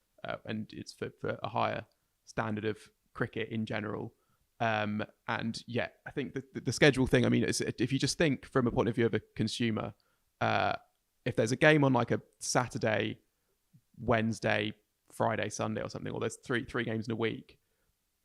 and it's for a higher standard of cricket in general. I think the schedule thing, if you just think from a point of view of a consumer, if there's a game on like a Saturday, Wednesday, Friday, Sunday or something, or there's three games in a week,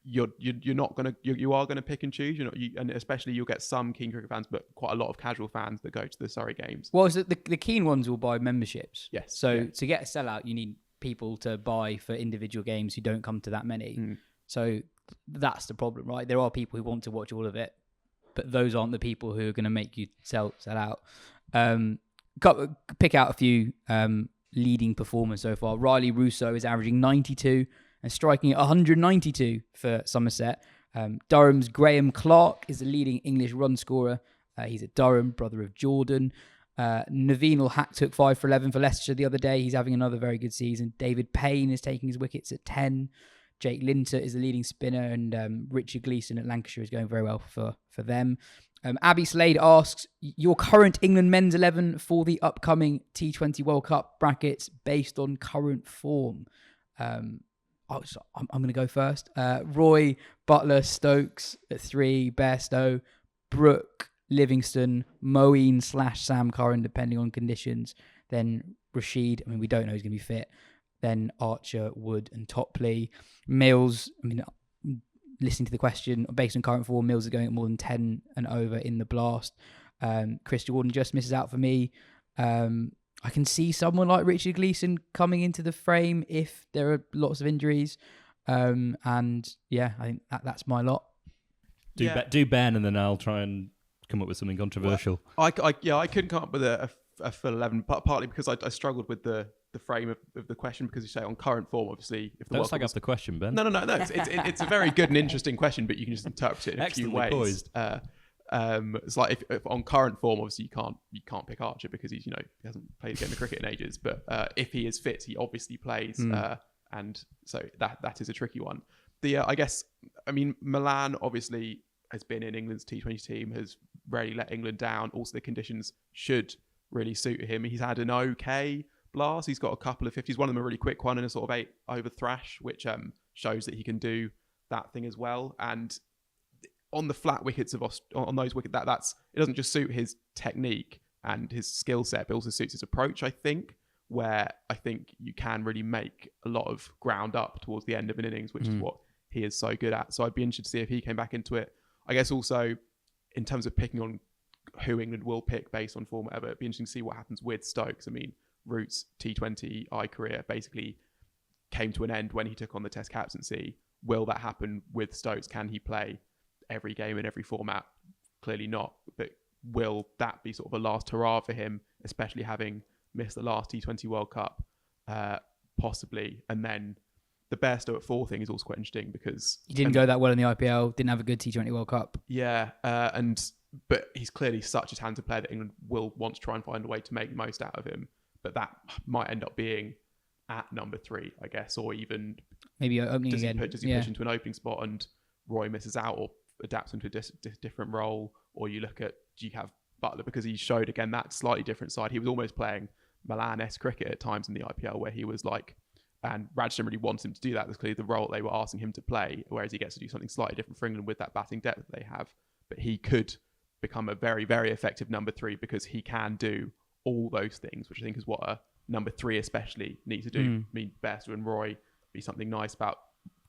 you are gonna pick and choose, and especially you'll get some keen cricket fans, but quite a lot of casual fans that go to the Surrey games. Well, so the keen ones will buy memberships. Yes. So to get a sellout, you need people to buy for individual games who don't come to that many. So that's the problem, right? There are people who want to watch all of it, but those aren't the people who are going to make you sell out. Pick out a few leading performers so far. Riley Russo is averaging 92 and striking at 192 for Somerset. Durham's Graham Clark is the leading English run scorer. He's at Durham, brother of Jordan. Naveen Hack took 5 for 11 for Leicestershire the other day. He's having another very good season. David Payne is taking his wickets at 10. Jake Linter is the leading spinner, and Richard Gleeson at Lancashire is going very well for them. Abby Slade asks, your current England men's 11 for the upcoming T20 World Cup brackets based on current form. I'm going to go first. Roy, Butler, Stokes at 3, Bairstow, Brooke, Livingston, Moeen / Sam Curran, depending on conditions. Then Rashid, I mean, we don't know who's going to be fit. Then Archer, Wood and Topley. Mills, I mean, listening to the question, based on current form, Mills are going at more than 10 and over in the Blast. Chris Jordan just misses out for me. I can see someone like Richard Gleeson coming into the frame if there are lots of injuries. And yeah, I think that's my lot. Do Ben, and then I'll try and come up with something controversial. Well, I couldn't come up with a full 11, partly because I struggled with the frame of the question, because you say on current form, obviously. If the Don't slag off the question, Ben. No. It's a very good and interesting question, but you can just interpret it in a few ways. Poised. It's like if on current form, obviously you can't pick Archer because he hasn't played a game of cricket in ages. But if he is fit, he obviously plays, and so that is a tricky one. Milan obviously has been in England's T20 team, has rarely let England down. Also, the conditions should really suit him. He's had an okay Blast. He's got a couple of 50s. One of them a really quick one and a sort of 8 over thrash, which shows that he can do that thing as well. And on the flat wickets on those wickets, it doesn't just suit his technique and his skill set, but also suits his approach, I think, where I think you can really make a lot of ground up towards the end of an innings, which is what he is so good at. So I'd be interested to see if he came back into it. I guess also in terms of picking on who England will pick based on form, whatever, it'd be interesting to see what happens with Stokes. I mean, Root's T20 I career basically came to an end when he took on the Test captaincy. Will that happen with Stokes? Can he play every game in every format? Clearly not. But will that be sort of a last hurrah for him, especially having missed the last T20 World Cup? Possibly. And then the Bairstow at 4 thing is also quite interesting because he didn't go that well in the IPL, didn't have a good T20 World Cup. Yeah, but he's clearly such a talented player that England will want to try and find a way to make the most out of him. But that might end up being at number 3, I guess, or even maybe opening again. Does he push into an opening spot and Roy misses out or adapts into a different role? Or you look at, do you have Buttler, because he showed again that slightly different side. He was almost playing Milan-esque cricket at times in the IPL, where he was like, and Raj didn't really want him to do that. That's clearly the role they were asking him to play, whereas he gets to do something slightly different for England with that batting depth that they have. But he could become a very, very effective number 3 because he can do all those things, which I think is what a number 3 especially needs to do. I mean, Bairstow and Roy, be something nice about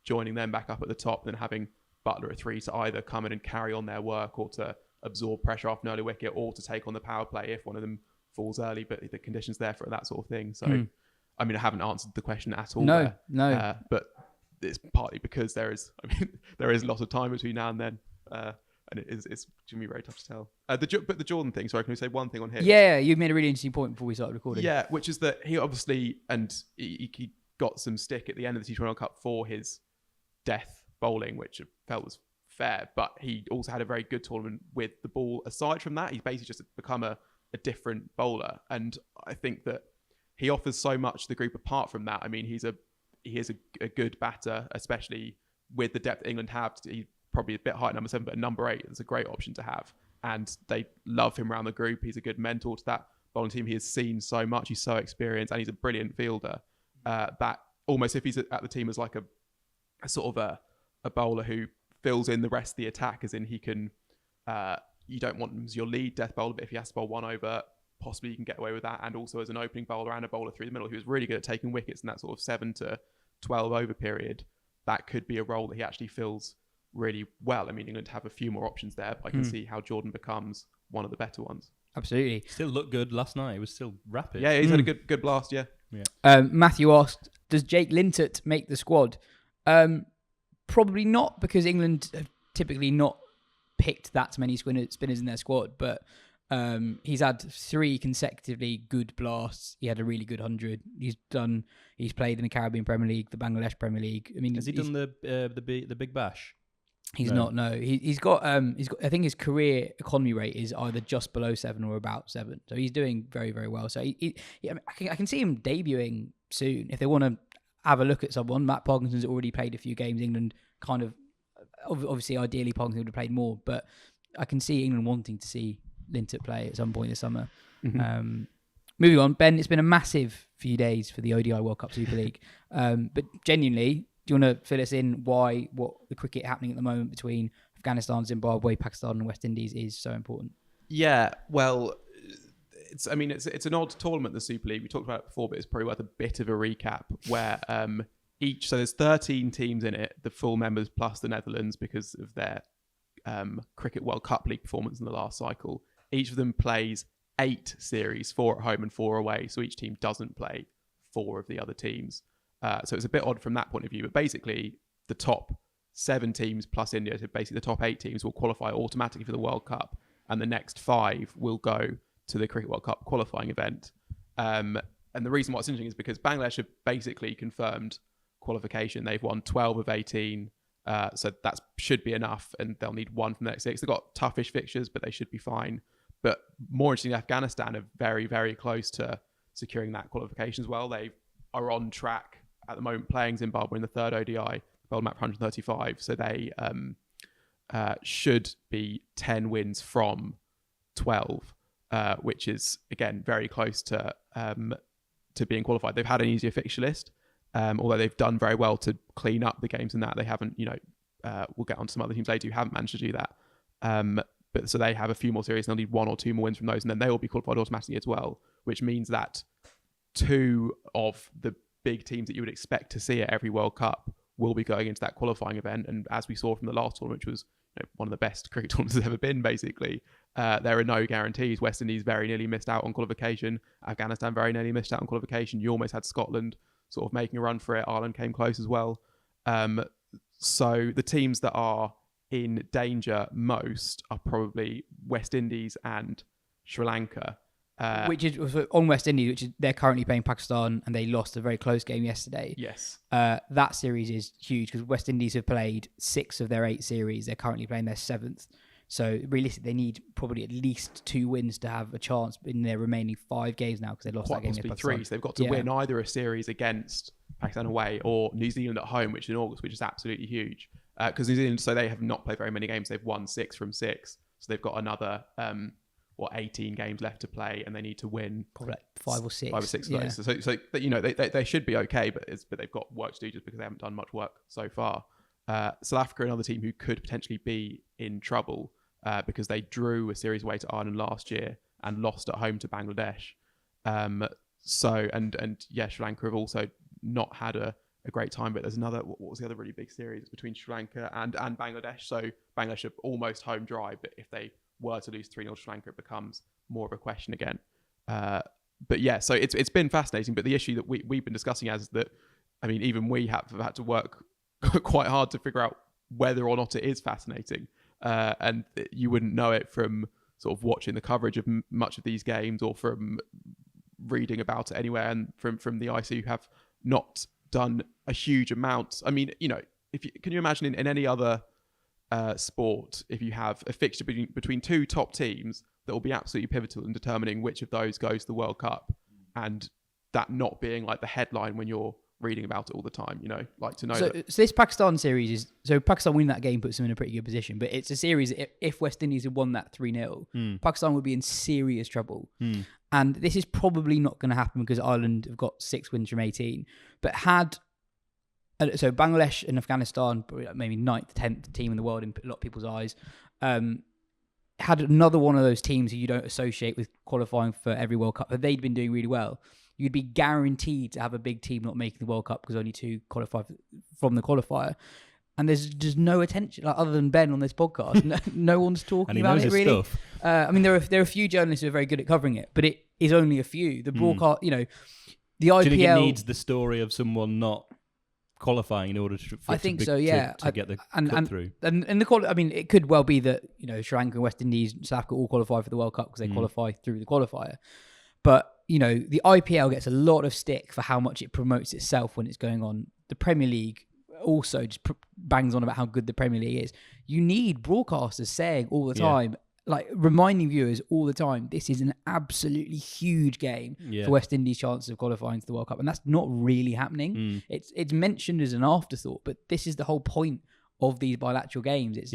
joining them back up at the top, and then having Buttler at 3 to either come in and carry on their work, or to absorb pressure off an early wicket, or to take on the power play if one of them falls early, but the conditions there for that sort of thing. So, I mean, I haven't answered the question at all. No. But it's partly because there is lots of time between now and then. And it's going to be very tough to tell. But the Jordan thing, sorry, can we say one thing on him? Yeah, you made a really interesting point before we started recording. Yeah, which is that he obviously, and he got some stick at the end of the T20 World Cup for his death bowling, which I felt was fair, but he also had a very good tournament with the ball. Aside from that, he's basically just become a different bowler. And I think that he offers so much to the group apart from that. I mean, he is a good batter, especially with the depth England have. He's probably a bit high at number 7, but at number 8 is a great option to have. And they love him around the group. He's a good mentor to that bowling team. He has seen so much. He's so experienced, and he's a brilliant fielder. That almost, if he's at the team as like a sort of a bowler who fills in the rest of the attack, as in he can, you don't want him as your lead death bowler, but if he has to bowl 1 over, possibly you can get away with that. And also as an opening bowler and a bowler through the middle, he was really good at taking wickets in that sort of 7 to 12 over period. That could be a role that he actually fills really well. I mean, England have a few more options there, but I can see how Jordan becomes one of the better ones. Absolutely. Still looked good last night. It was still rapid. Yeah, he's had a good blast, yeah. Matthew asked, does Jake Lintert make the squad? Probably not, because England have typically not picked that many spinners in their squad, but he's had 3 consecutively good blasts. He had a really good 100. He's played in the Caribbean Premier League, the Bangladesh Premier League. I mean, has he done the Big Bash? He's not. No, he's got. I think his career economy rate is either just below 7 or about 7. So he's doing very, very well. So I can see him debuting soon if they want to have a look at someone. Matt Parkinson's already played a few games. England kind of, obviously, ideally Parkinson would have played more, but I can see England wanting to see Lintert play at some point this summer. Moving on, Ben, it's been a massive few days for the ODI World Cup Super League. But genuinely, do you want to fill us in what the cricket happening at the moment between Afghanistan, Zimbabwe, Pakistan and West Indies is so important? Yeah, well, it's an odd tournament, the Super League. We talked about it before, but it's probably worth a bit of a recap where so there's 13 teams in it, the full members plus the Netherlands because of their Cricket World Cup League performance in the last cycle. Each of them plays 8 series, 4 at home and 4 away. So each team doesn't play 4 of the other teams. So it's a bit odd from that point of view. But basically, the top 7 teams plus India, so basically the top 8 teams will qualify automatically for the World Cup. And the next 5 will go to the Cricket World Cup qualifying event. And the reason why it's interesting is because Bangladesh have basically confirmed qualification. They've won 12 of 18. So that should be enough. And they'll need 1 from the next 6. They've got toughish fixtures, but they should be fine. But more interesting, Afghanistan are very, very close to securing that qualification as well. They are on track at the moment playing Zimbabwe in the 3rd ODI, world map 135. So they should be 10 wins from 12, which is, again, very close to being qualified. They've had an easier fixture list, although they've done very well to clean up the games in that. They haven't, we'll get on to some other teams later who haven't managed to do that. But so they have a few more series and they'll need 1 or 2 more wins from those, and then they will be qualified automatically as well, which means that 2 of the big teams that you would expect to see at every World Cup will be going into that qualifying event. And as we saw from the last tournament, which was one of the best cricket tournaments there's ever been, basically, there are no guarantees. West Indies very nearly missed out on qualification. Afghanistan very nearly missed out on qualification. You almost had Scotland sort of making a run for it. Ireland came close as well. So the teams that are in danger most are probably West Indies and Sri Lanka. Which is on West Indies, which is they're currently playing Pakistan, and they lost a very close game yesterday. Yes. That series is huge because West Indies have played 6 of their 8 series. They're currently playing their 7th. So realistically, they need probably at least 2 wins to have a chance in their remaining 5 games now because they lost that game against Pakistan. 3, so they've got to win either a series against Pakistan away or New Zealand at home, which is in August, which is absolutely huge. Because New Zealand, so they have not played very many games. They've won 6 from 6. So they've got another 18 games left to play, and they need to win probably like 5 or 6. 5 or 6 of those. So they should be okay, but they've got work to do just because they haven't done much work so far. South Africa, another team who could potentially be in trouble because they drew a series away to Ireland last year and lost at home to Bangladesh. Sri Lanka have also not had a great time, but there's another, what was the other really big series between Sri Lanka and Bangladesh? So Bangladesh are almost home dry, but if they were to lose 3-0 to Sri Lanka, it becomes more of a question again. But yeah, so it's been fascinating, but the issue that we've been discussing is that, I mean, even we have had to work quite hard to figure out whether or not it is fascinating. And you wouldn't know it from sort of watching the coverage of much of these games or from reading about it anywhere, and from the IC who have not done a huge amount. I mean, can you imagine in any other sport, if you have a fixture between 2 top teams that will be absolutely pivotal in determining which of those goes to the World Cup, and that not being like the headline when you're reading about it all the time, like to know so this Pakistan series is, so Pakistan winning that game puts them in a pretty good position, but it's a series that if West Indies had won that 3-0, Pakistan would be in serious trouble. And this is probably not going to happen because Ireland have got 6 wins from 18, but so Bangladesh and Afghanistan, maybe 9th, 10th team in the world in a lot of people's eyes, had another one of those teams who you don't associate with qualifying for every World Cup, but they'd been doing really well. You'd be guaranteed to have a big team not making the World Cup because only 2 qualify from the qualifier. And there's just no attention, like, other than Ben on this podcast. No one's talking about it, really. I mean, there are a few journalists who are very good at covering it, but it is only a few. The broadcast, the IPL... Do you think it needs the story of someone not qualifying in order to get the cut through? And I mean, it could well be that, Sri Lanka and West Indies, South Africa all qualify for the World Cup because they qualify through the qualifier. But, the IPL gets a lot of stick for how much it promotes itself when it's going on. The Premier League also just bangs on about how good the Premier League is. You need broadcasters saying all the time, like reminding viewers all the time, this is an absolutely huge game for West Indies' chances of qualifying to the World Cup. And that's not really happening. It's mentioned as an afterthought, but this is the whole point of these bilateral games. It's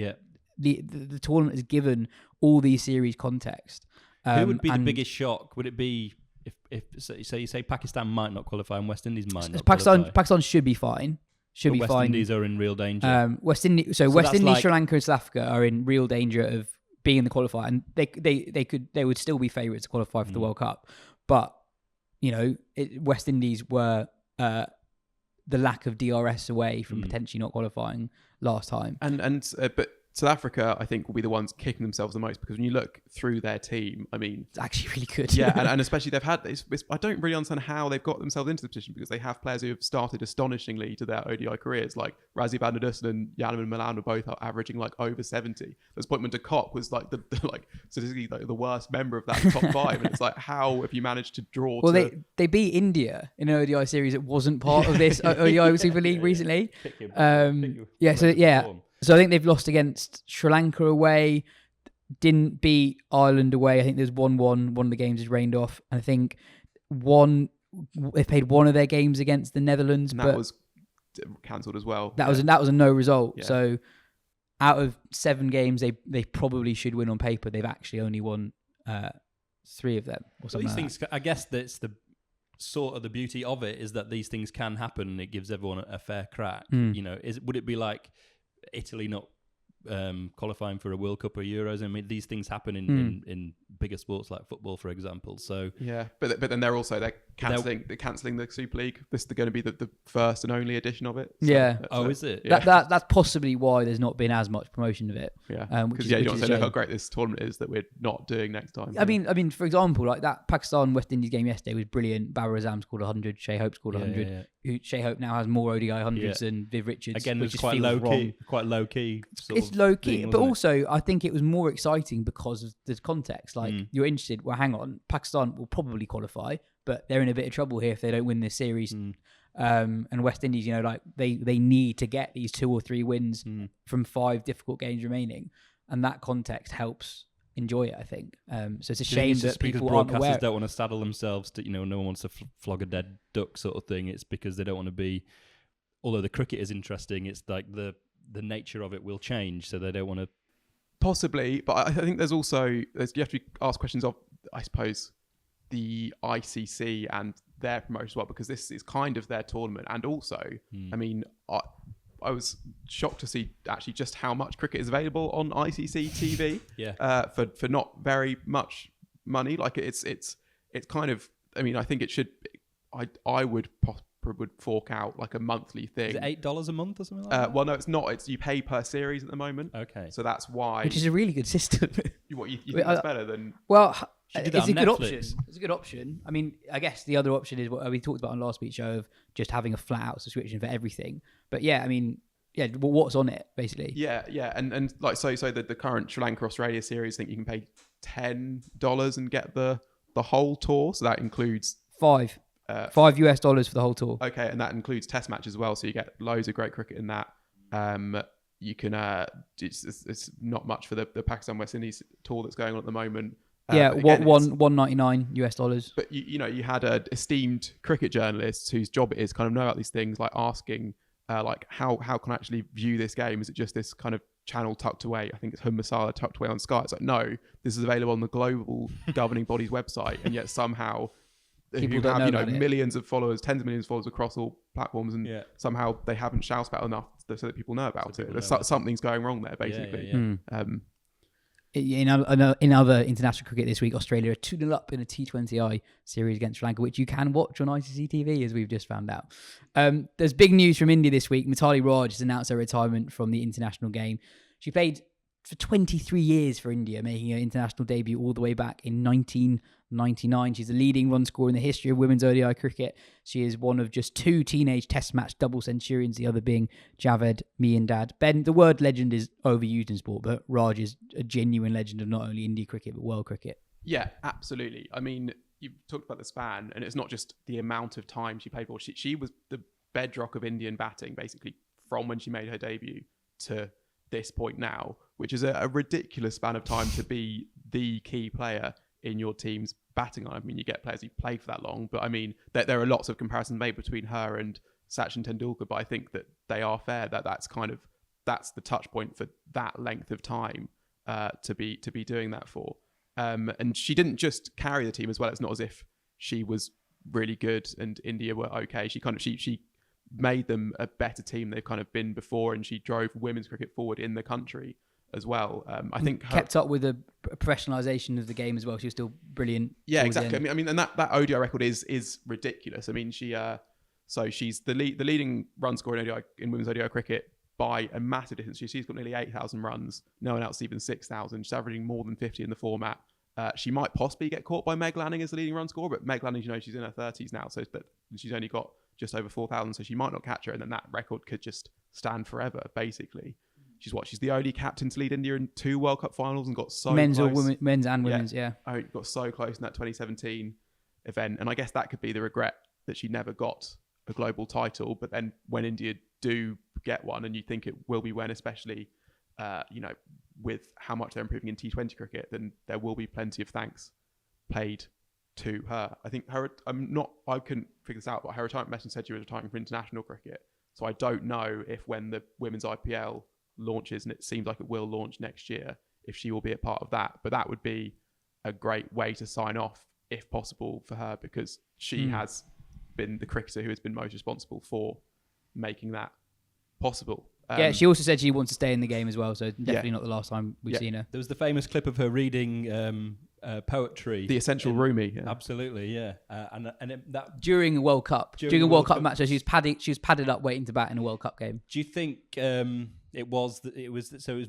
the tournament has given all these series context. Who would be the biggest shock? Would it be if you say Pakistan might not qualify and West Indies might not qualify? Pakistan should be fine. But West Indies are in real danger. West Indies, Sri Lanka and South Africa are in real danger of be in the qualifier, and they would still be favourites to qualify for the World Cup. But West Indies were the lack of DRS away from potentially not qualifying last time. But South Africa, I think, will be the ones kicking themselves the most, because when you look through their team, I mean, it's actually really good. Yeah, and especially they've had this. I don't really understand how they've got themselves into the position, because they have players who have started astonishingly to their ODI careers, like Razi Bandadussen and Janneman Milan were both averaging like over 70. This Pointman de Kock was like the like statistically like the worst member of that top five, and it's like, how have you managed to draw? Well, they beat India in an ODI series that wasn't part of this ODI Super League recently. So I think they've lost against Sri Lanka away, didn't beat Ireland away. I think there's 1-1. One of the games is rained off. And I think they played one of their games against the Netherlands, and but that was cancelled as well. That was a no result. Yeah. So out of 7 games, they probably should win on paper. They've actually only won 3 of them. Or something these like things, I guess that's the sort of the beauty of it, is that these things can happen and it gives everyone a fair crack. Would it be like Italy not qualifying for a World Cup or Euros? I mean, these things happen in bigger sports like football, for example. So yeah, but then they're cancelling the Super League. This is going to be the first and only edition of it. So is it? Yeah. That's possibly why there's not been as much promotion of it. Yeah, because you don't say how great this tournament is that we're not doing next time. I mean, for example, like that Pakistan West Indies game yesterday was brilliant. Babar Azam scored 100. Shea Hope scored 100. Shea Hope now has more ODI hundreds than Viv Richards. Again, which it's quite low key. Quite low key. It's low key, but also I think it was more exciting because of the context. Like you're interested. Well, hang on, Pakistan will probably qualify, but they're in a bit of trouble here if they don't win this series. And West Indies, they need to get these 2 or 3 wins from 5 difficult games remaining, and that context helps enjoy it, I think. So it's a shame that people aren't aware. Broadcasters don't want to saddle themselves to, no one wants to flog a dead duck sort of thing. It's because they don't want to be, although the cricket is interesting, it's like the nature of it will change, so they don't want to. Possibly, but I think there's also, you have to ask questions of, I suppose, the ICC and their promotion as well, because this is kind of their tournament. And also, I mean, I was shocked to see actually just how much cricket is available on ICC TV for not very much money. Like it's kind of, I mean, I think it should, I would fork out like a monthly thing. Is it $8 a month or something like that? Well, no, it's not. It's you pay per series at the moment. Okay. So that's why. Which is a really good system. You think it's better than? Well, it's a good option. It's a good option. I mean, I guess the other option is what we talked about on last week's show of just having a flat out subscription for everything. But yeah, I mean, what's on it basically? Yeah, and like so the current Sri Lanka Australia series, I think you can pay $10 and get the whole tour. So that includes $5 US for the whole tour. Okay, and that includes test matches as well. So you get loads of great cricket in that. You can it's not much for the Pakistan West Indies tour that's going on at the moment. $199 US. But you had an esteemed cricket journalist whose job it is kind of know about these things, like asking like how can I actually view this game? Is it just this kind of channel tucked away? I think it's Masala tucked away on Sky. It's like, no, this is available on the global governing body's website, and yet somehow people have millions of followers, tens of millions of followers across all platforms, and somehow they haven't shouted about enough so that people know about it. There's something's going wrong there, basically. In other international cricket this week, Australia are 2-0 up in a T20 XI series against Sri Lanka, which you can watch on ICC TV, as we've just found out. There's big news from India this week. Mithali Raj has announced her retirement from the international game. She played for 23 years for India, making her international debut all the way back in 1999. She's a leading run scorer in the history of women's ODI cricket. She is one of just 2 teenage test match double centurions, the other being Javed Miandad. Ben, the word legend is overused in sport, but Raj is a genuine legend of not only India cricket, but world cricket. Yeah, absolutely. I mean, you've talked about the span, and it's not just the amount of time she played for. She was the bedrock of Indian batting, basically, from when she made her debut to this point now, which is a ridiculous span of time to be the key player in your team's batting line. I mean, you get players who play for that long, but I mean, there are lots of comparisons made between her and Sachin Tendulkar, but I think that they are fair, that's the touch point for that length of time to be doing that for. And she didn't just carry the team as well. It's not as if she was really good and India were okay. She made them a better team they've kind of been before, and she drove women's cricket forward in the country. as well. I think kept up with the professionalisation of the game as well. She was still brilliant. Yeah, exactly. I mean, and that ODI record is ridiculous. I mean, she's the leading run scorer in women's ODI cricket by a massive distance. She's got nearly 8,000 runs. No one else even 6,000. She's averaging more than 50 in the format. She might possibly get caught by Meg Lanning as the leading run scorer, but Meg Lanning, she's in her 30s now, but she's only got just over 4,000, so she might not catch her, and then that record could just stand forever, basically. She's the only captain to lead India in 2 World Cup finals and got so men's close. Men's and women's, Got so close in that 2017 event, and I guess that could be the regret that she never got a global title. But then when India do get one, and you think it will be when, especially with how much they're improving in T20 cricket, then there will be plenty of thanks paid to her. I think I couldn't figure this out, but her retirement message said she was retiring from international cricket. So I don't know if when the women's IPL launches, and it seems like it will launch next year, if she will be a part of that. But that would be a great way to sign off, if possible, for her, because she has been the cricketer who has been most responsible for making that possible. She also said she wants to stay in the game as well, so definitely not the last time we've seen her. There was the famous clip of her reading poetry. The essential Rumi. Yeah. Absolutely, yeah. That during a World Cup. During a World Cup match, so she was padded up waiting to bat in a World Cup game. Do you think it was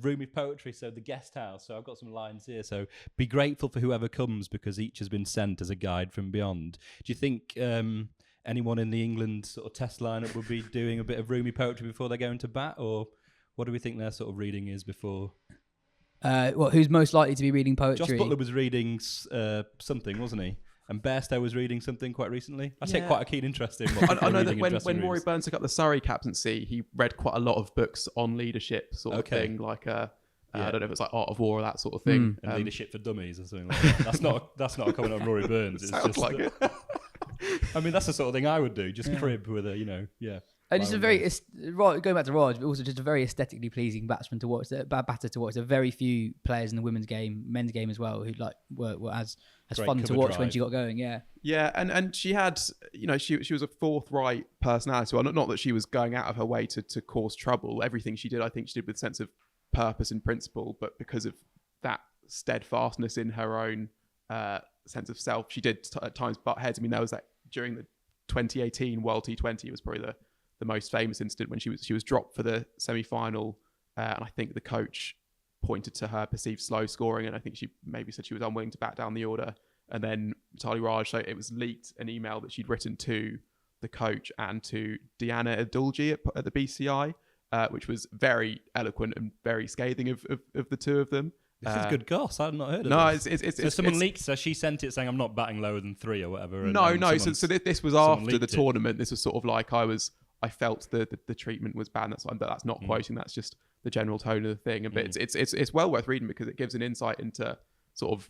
Rumi poetry, so the guest house. So I've got some lines here. So be grateful for whoever comes, because each has been sent as a guide from beyond. Do you think anyone in the England sort of test lineup would be doing a bit of Rumi poetry before they go into bat, or what do we think their sort of reading is before? Who's most likely to be reading poetry? Josh Butler was reading something, wasn't he? And Bairstow was reading something quite recently. I take quite a keen interest in what I know that when Rory Burns took up the Surrey captaincy, he read quite a lot of books on leadership sort of thing, like I don't know if it's like Art of War or that sort of thing. And leadership for dummies or something like that. That's not a comment on Rory Burns. It's Sounds just like it. I mean, that's the sort of thing I would do. Just crib with a, And just going back to Raj, but also just a very aesthetically pleasing batter to watch. There are very few players in the women's game, men's game as well, who were as fun to watch when she got going. Yeah, and she had, she was a forthright personality. Well, not that she was going out of her way to cause trouble. Everything she did, I think she did with a sense of purpose and principle. But because of that steadfastness in her own sense of self, she did at times butt heads. I mean, there was that during the 2018 World T20. It was probably the most famous incident when she was dropped for the semi-final, and I think the coach pointed to her perceived slow scoring, and I think she maybe said she was unwilling to back down the order. And then Mithali Raj, so it was leaked an email that she'd written to the coach and to Deanna Adulji at the BCI, which was very eloquent and very scathing of the two of them. This is good goss. I've not heard of this. So someone leaked, so she sent it saying, I'm not batting lower than 3 or whatever. No. So this was after the tournament. This was sort of like I felt the treatment was bad. That's not quoting. That's just the general tone of the thing. But it's well worth reading because it gives an insight into sort of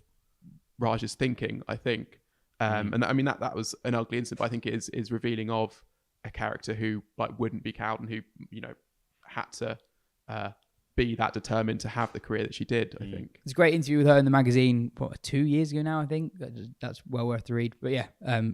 Raj's thinking, I think. And I mean that was an ugly incident, but I think it is revealing of a character who wouldn't be cowed and who had to be that determined to have the career that she did. I think it's a great interview with her in the magazine 2 years ago now. I think that's well worth the read. But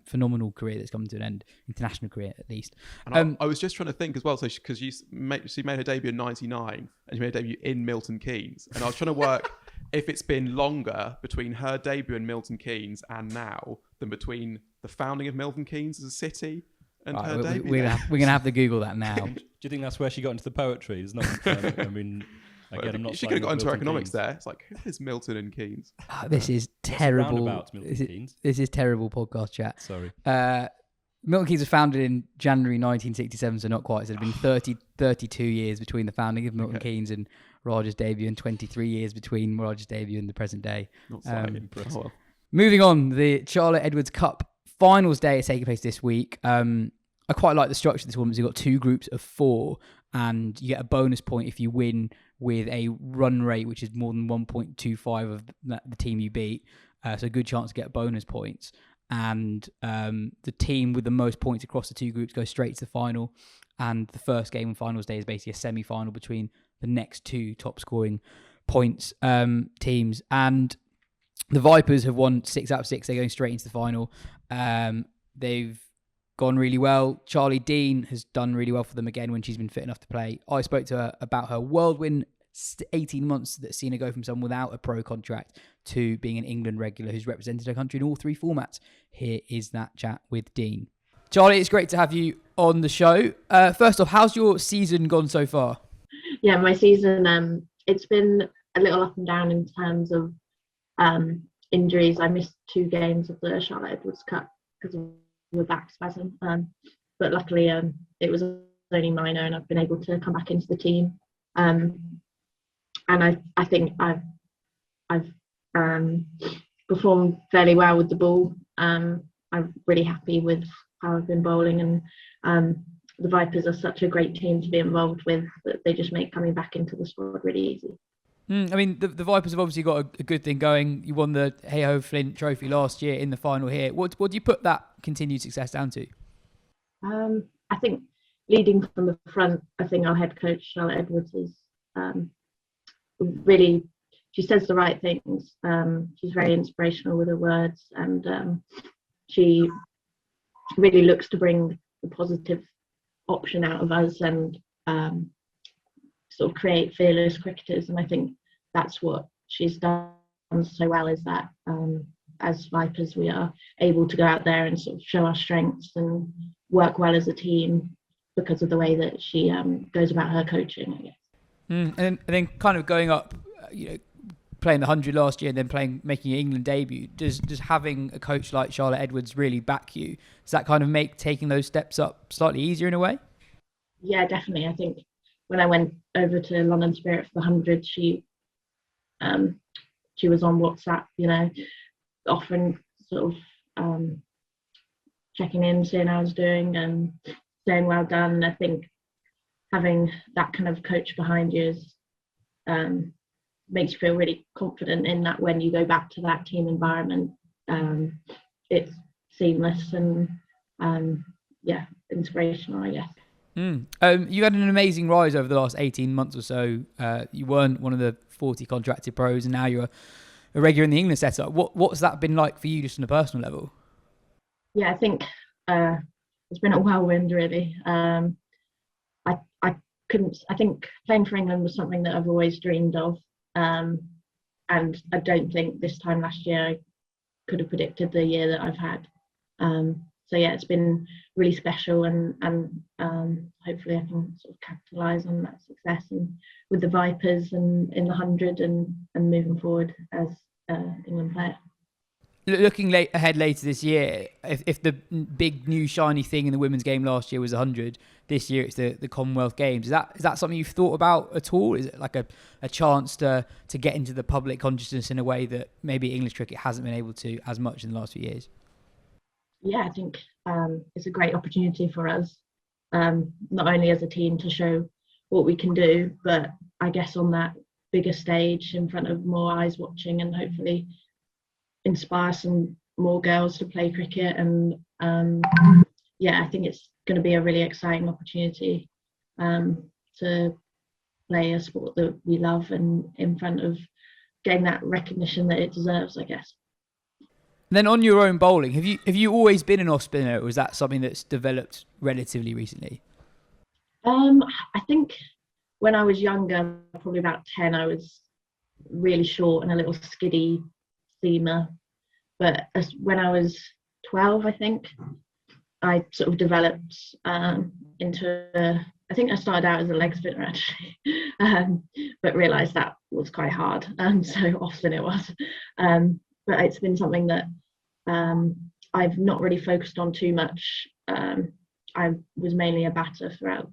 phenomenal career that's come to an end, international career at least. And I was just trying to think as well. So because she made her debut in '99 and she made her debut in Milton Keynes, and I was trying to work if it's been longer between her debut in Milton Keynes and now than between the founding of Milton Keynes as a city and her debut. We're gonna have to Google that now. Do you think that's where she got into the poetry? It's not. I mean, again, I'm not. She could have got into economics there. It's like, who is Milton and Keynes? This is terrible. This is terrible podcast chat. Sorry. Milton Keynes was founded in January 1967, so not quite. So there's been 32 years between the founding of Milton Keynes and Raj's debut, and 23 years between Raj's debut and the present day. Not so impressive. Moving on, the Charlotte Edwards Cup finals day is taking place this week. I quite like the structure of this tournament. You've got 2 groups of 4, and you get a bonus point if you win with a run rate which is more than 1.25 of the team you beat. So a good chance to get bonus points. And the team with the most points across the 2 groups goes straight to the final. And the first game on finals day is basically a semi-final between the next 2 top scoring points teams. And the Vipers have won 6 out of 6. They're going straight into the final. They've gone really well. Charlie Dean has done really well for them again when she's been fit enough to play. I spoke to her about her whirlwind 18 months that's seen her go from someone without a pro contract to being an England regular who's represented her country in all three formats. Here is that chat with Dean. Charlie, it's great to have you on the show. First off, how's your season gone so far? Yeah, my season, it's been a little up and down in terms of injuries. I missed 2 games of the Charlotte Edwards Cup because of a back spasm. But luckily, it was only minor and I've been able to come back into the team. And I think I've performed fairly well with the ball. I'm really happy with how I've been bowling, and the Vipers are such a great team to be involved with that they just make coming back into the squad really easy. I mean, the Vipers have obviously got a good thing going. You won the Hey-Ho Flint Trophy last year in the final here. What do you put that continued success down to? I think leading from the front, I think our head coach, Charlotte Edwards, is really, she says the right things. She's very inspirational with her words, and she really looks to bring the positive option out of us and sort of create fearless cricketers. And I think that's what she's done so well, is that as Vipers we are able to go out there and sort of show our strengths and work well as a team because of the way that she goes about her coaching, I guess. And then kind of going up, playing the 100 last year and then making your England debut, does having a coach like Charlotte Edwards really back you? Does that kind of make taking those steps up slightly easier in a way? Yeah, definitely. I think when I went over to London Spirit for the 100, she was on WhatsApp, often sort of checking in, seeing how I was doing and saying well done. And I think having that kind of coach behind you is makes you feel really confident in that when you go back to that team environment, it's seamless and inspirational, I guess. You had an amazing rise over the last 18 months or so. You weren't one of the 40 contracted pros, and now you're a regular in the England setup. What's that been like for you just on a personal level? Yeah, I think it's been a whirlwind, really. I think playing for England was something that I've always dreamed of. And I don't think this time last year I could have predicted the year that I've had. So yeah, it's been really special, and hopefully I can sort of capitalise on that success and with the Vipers and in the 100 and moving forward as England player. Looking ahead later this year, if the big new shiny thing in the women's game last year was 100, this year it's the Commonwealth Games. Is that something you've thought about at all? Is it like a chance to get into the public consciousness in a way that maybe English cricket hasn't been able to as much in the last few years? Yeah, I think it's a great opportunity for us, not only as a team to show what we can do, but I guess on that bigger stage in front of more eyes watching, and hopefully inspire some more girls to play cricket. And I think it's going to be a really exciting opportunity to play a sport that we love and in front of getting that recognition that it deserves, I guess. Then on your own bowling, have you always been an off spinner, or is that something that's developed relatively recently? I think when I was younger, probably about 10, I was really short and a little skiddy seamer. But when I was 12, I think, I sort of developed into I think I started out as a leg spinner actually, but realised that was quite hard, so often it was. But it's been something that I've not really focused on too much. I was mainly a batter throughout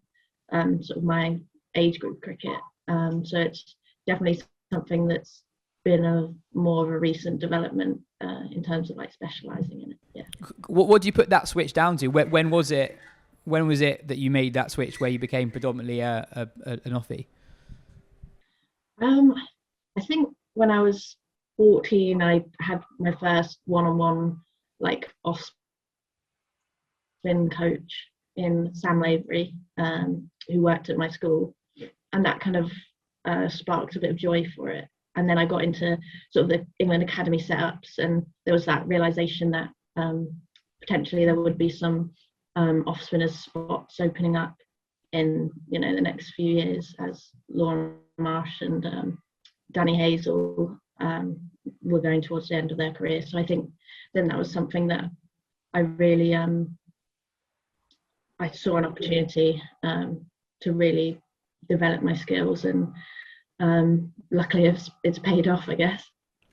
sort of my age group cricket, so it's definitely something that's been more of a recent development in terms of like specialising in it. Yeah. What do you put that switch down to? When was it that you made that switch where you became predominantly an offie? I think when I was 14, I had my first one-on-one like off spin coach in Sam Lavery, who worked at my school, and that kind of sparked a bit of joy for it. And then I got into sort of the England Academy setups, and there was that realisation that potentially there would be some off-spinner spots opening up in the next few years as Lauren Marsh and Danny Hazel were going towards the end of their career. So I think then that was something that I really I saw an opportunity to really develop my skills, and luckily it's paid off, I guess.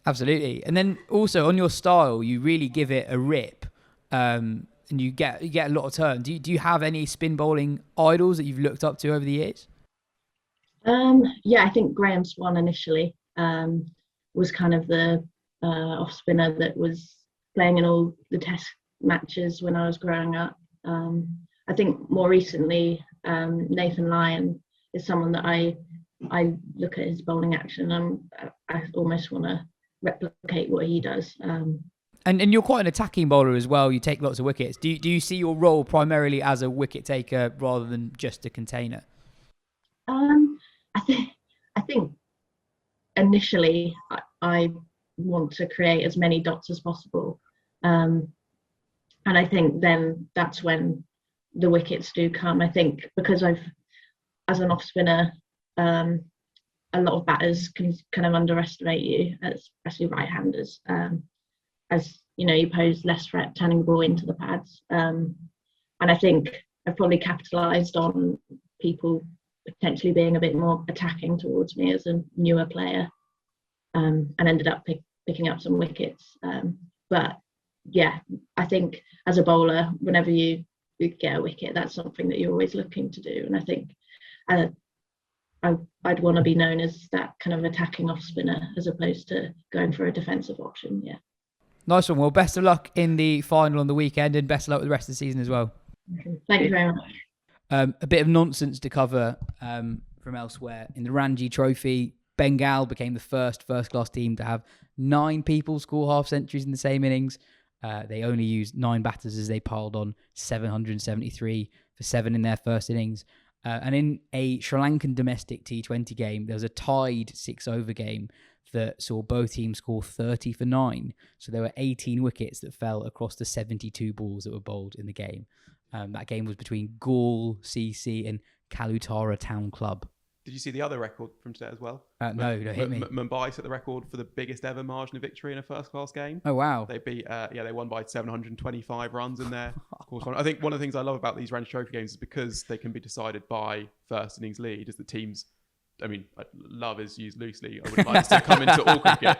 Absolutely. And then also on your style, you really give it a rip, and you get a lot of turn. Do you have any spin bowling idols that you've looked up to over the years? Yeah, I think Graham Swan initially was kind of the off spinner that was playing in all the test matches when I was growing up. I think more recently, Nathan Lyon is someone that I look at his bowling action and I almost want to replicate what he does. And you're quite an attacking bowler as well. You take lots of wickets. Do you see your role primarily as a wicket taker rather than just a container? I think initially I want to create as many dots as possible, and I think then that's when the wickets do come. I think because as an off spinner, a lot of batters can kind of underestimate you, especially right-handers, as you know, you pose less threat turning the ball into the pads. And I think I've probably capitalised on people potentially being a bit more attacking towards me as a newer player, and ended up picking up some wickets. But yeah, I think as a bowler, whenever you get a wicket, that's something that you're always looking to do. And I think I'd want to be known as that kind of attacking off spinner as opposed to going for a defensive option. Yeah. Nice one. Well, best of luck in the final on the weekend, and best of luck with the rest of the season as well. Thank you very much. A bit of nonsense to cover from elsewhere. In the Ranji Trophy, Bengal became the first-class team to have 9 people score half centuries in the same innings. They only used 9 batters as they piled on 773 for 7 in their first innings. And in a Sri Lankan domestic T20 game, there was a tied 6-over game that saw both teams score 30 for 9. So there were 18 wickets that fell across the 72 balls that were bowled in the game. That game was between Gaul CC and Kalutara Town Club. Did you see the other record from today as well? No, hit me. Mumbai set the record for the biggest ever margin of victory in a first-class game. Oh, wow. They beat, they won by 725 runs in there. Of course, I think one of the things I love about these Ranji Trophy games is because they can be decided by first innings lead, is that teams, I mean, love is used loosely. I wouldn't like this to come into all cricket.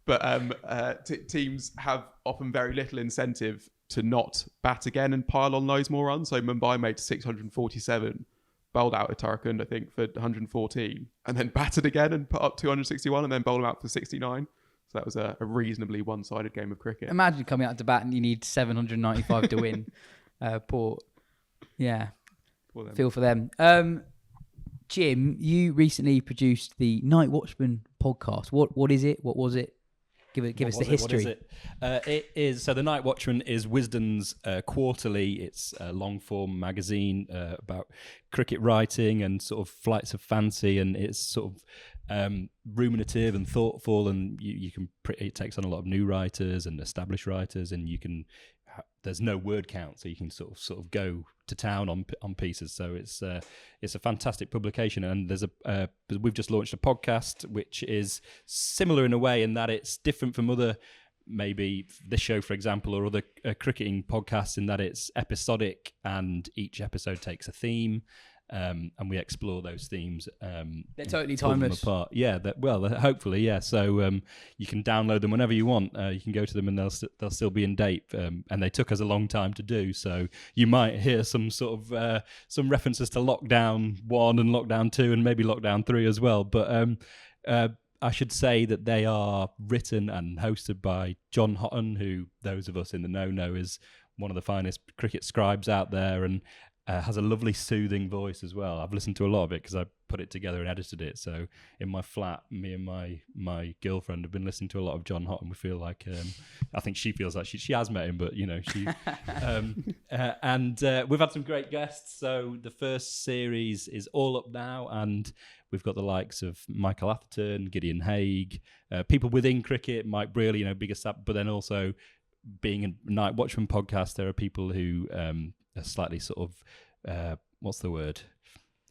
But teams have often very little incentive to not bat again and pile on loads more runs. So Mumbai made 647, bowled out Uttarakhand, I think, for 114, and then batted again and put up 261 and then bowled them out for 69. So that was a reasonably one-sided game of cricket. Imagine coming out to bat and you need 795 to win. Yeah, feel for them. Jim, you recently produced the Nightwatchman Podcast. What is it? What was it? Give us the history. What is it? It is, so the Nightwatchman is Wisden's quarterly. It's a long-form magazine about cricket writing and sort of flights of fancy, and it's sort of ruminative and thoughtful, and it takes on a lot of new writers and established writers, and you can there's no word count, so you can sort of go to town on pieces. So it's a fantastic publication, and we've just launched a podcast which is similar in a way in that it's different from other, maybe this show, for example, or other cricketing podcasts, in that it's episodic and each episode takes a theme. And we explore those themes. They're totally timeless. Apart. Yeah, hopefully, yeah. So you can download them whenever you want. You can go to them and they'll still be in date. And they took us a long time to do. So you might hear some sort of some references to Lockdown 1 and Lockdown 2 and maybe Lockdown 3 as well. But I should say that they are written and hosted by John Houghton, who those of us in the know is one of the finest cricket scribes out there, and has a lovely soothing voice as well. I've listened to a lot of it because I put it together and edited it. So in my flat, me and my girlfriend have been listening to a lot of John Houghton. We feel like, I think she feels like she has met him, but you know, she, and we've had some great guests. So the first series is all up now, and we've got the likes of Michael Atherton, Gideon Haigh, people within cricket, Mike Brearley, biggest up, but then also being a Nightwatchman podcast, there are people who, are slightly sort of, what's the word?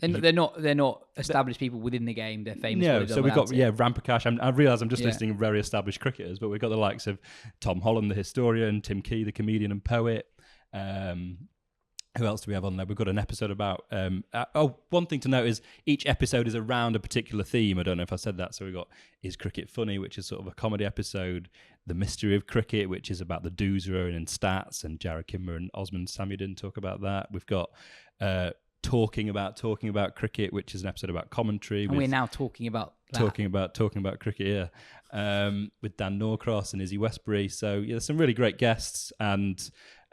And they're not established people within the game. They're famous. No, so we've got Ramprakash. I realise I'm just listing very established cricketers, but we've got the likes of Tom Holland, the historian, Tim Key, the comedian and poet. Who else do we have on there? We've got an episode about... one thing to note is each episode is around a particular theme. I don't know if I said that. So we've got Is Cricket Funny, which is sort of a comedy episode. The Mystery of Cricket, which is about the dozer and stats. And Jared Kimmer and Osman Samiuddin talk about that. We've got Talking About Cricket, which is an episode about commentary. And we're now talking about that. Talking about cricket, yeah. With Dan Norcross and Izzy Westbury. So, yeah, there's some really great guests. And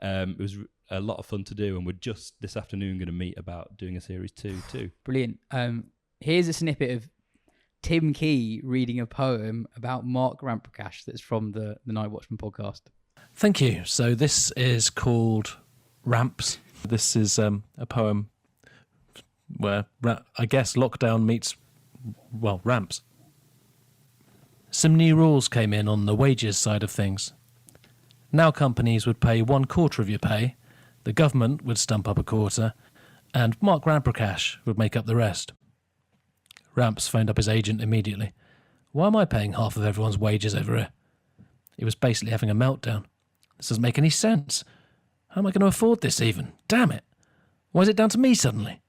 it was... a lot of fun to do, and we're just this afternoon going to meet about doing a series 2 too. Brilliant. Here's a snippet of Tim Key reading a poem about Mark Ramprakash that's from the Nightwatchman podcast. Thank you. So this is called Ramps. This is a poem where I guess lockdown meets, well, ramps. Some new rules came in on the wages side of things. Now companies would pay 1/4 of your pay, the government would stump up 1/4, and Mark Ramprakash would make up the rest. Ramps phoned up his agent immediately. Why am I paying half of everyone's wages over here? He was basically having a meltdown. This doesn't make any sense. How am I going to afford this even? Damn it. Why is it down to me suddenly?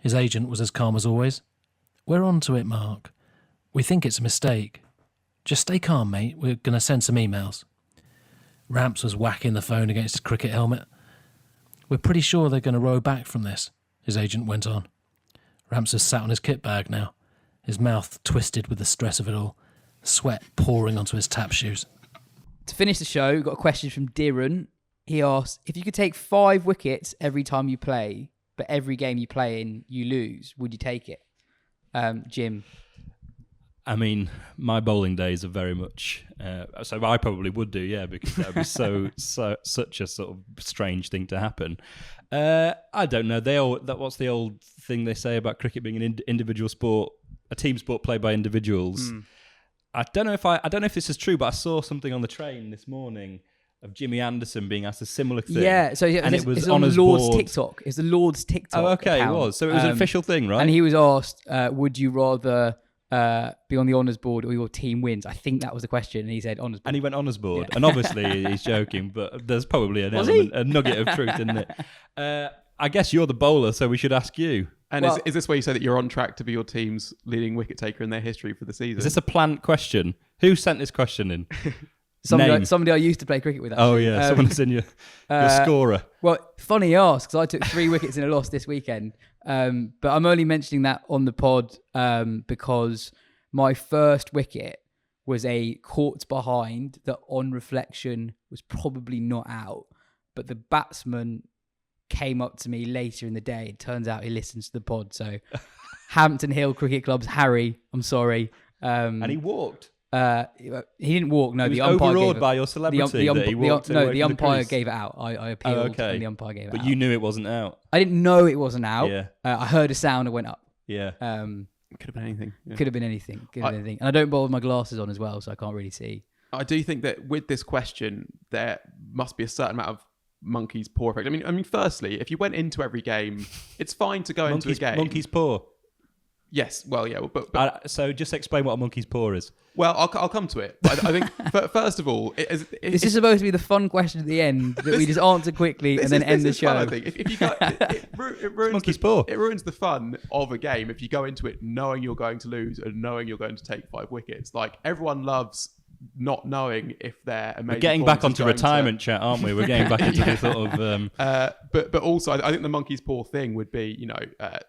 His agent was as calm as always. We're on to it, Mark. We think it's a mistake. Just stay calm, mate. We're going to send some emails. Ramps was whacking the phone against his cricket helmet. We're pretty sure they're going to row back from this, his agent went on. Ramps was sat on his kit bag now, his mouth twisted with the stress of it all, sweat pouring onto his tap shoes. To finish the show, we've got a question from Darren. He asked, if you could take 5 wickets every time you play, but every game you play in, you lose, would you take it? Jim? I mean, my bowling days are very much... so I probably would do, yeah, because that would be such a sort of strange thing to happen. I don't know. What's the old thing they say about cricket being an individual sport, a team sport played by individuals? I don't know if this is true, but I saw something on the train this morning of Jimmy Anderson being asked a similar thing. Yeah, so and it was it's on the his Lord's board. TikTok. It's the Lord's TikTok. Oh, okay, account. it was. So it was an official thing, right? And he was asked, would you rather be on the honours board or your team wins? I think that was the question, and he said honours board. And he went honours board. Yeah. And obviously he's joking, but there's probably an element, a nugget of truth in it. I guess you're the bowler, so we should ask you. And is this where you say that you're on track to be your team's leading wicket taker in their history for the season? Is this a planned question? Who sent this question in? Somebody I used to play cricket with. Actually. Oh yeah, someone that's in your scorer. Well, funny you ask, because I took 3 wickets in a loss this weekend. But I'm only mentioning that on the pod because my first wicket was a caught behind that on reflection was probably not out. But the batsman came up to me later in the day. It turns out he listens to the pod. So Hampton Hill Cricket Club's Harry, I'm sorry. And he walked. He didn't walk. No, He was the umpire overawed gave it. by your celebrity that he walked away from the umpire crease. gave it out. I appealed, okay. and the umpire gave it out. But you knew it wasn't out. I didn't know it wasn't out. Yeah. I heard a sound and went up. Yeah. Could have been anything. Yeah. Could have been anything. And I don't bowl with my glasses on as well, so I can't really see. I do think that with this question, there must be a certain amount of monkey's paw effect. I mean, firstly, if you went into every game, it's fine to go into a game. Monkey's paw. Yes, well, yeah, but so just explain what a monkey's paw is. well, I'll come to it. But I think first of all, This is supposed to be the fun question at the end that we just answer quickly and then end the show. Fun, I think. If you go, it ruins monkey's paw. It ruins the fun of a game if you go into it knowing you're going to lose and knowing you're going to take 5 wickets. Like everyone loves not knowing if they're amazing. We're getting back onto retirement chat, aren't we? We're getting back into this sort of... But also, I think the monkey's paw thing would be,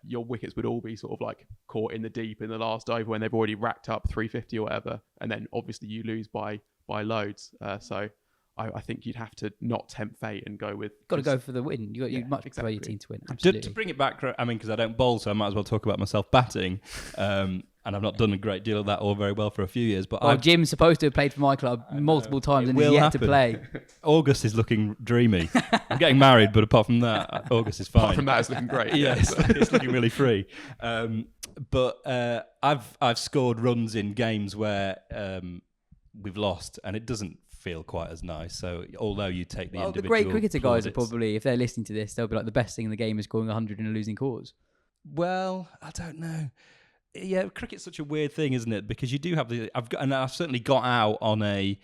your wickets would all be sort of like caught in the deep in the last over when they've already racked up 350 or whatever, and then obviously you lose by loads. So I think you'd have to not tempt fate and go with... Got to go for the win. You much prefer your team to win. To Absolutely. bring it back, I mean, because I don't bowl, so I might as well talk about myself batting. And I've not done a great deal of that all very well for a few years. But Jim's supposed to have played for my club multiple times and he's yet to play. August is looking dreamy. I'm getting married, but apart from that, August is fine. Apart from that, it's looking great. Yeah, it's looking really free. But I've scored runs in games where we've lost, and it doesn't feel quite as nice. So although you take the individual the great cricketer guys are plaudits. probably, if they're listening to this, they'll be like, the best thing in the game is scoring 100 in a losing cause. Well, I don't know. Yeah, cricket's such a weird thing, isn't it? Because you do have I've certainly got out on a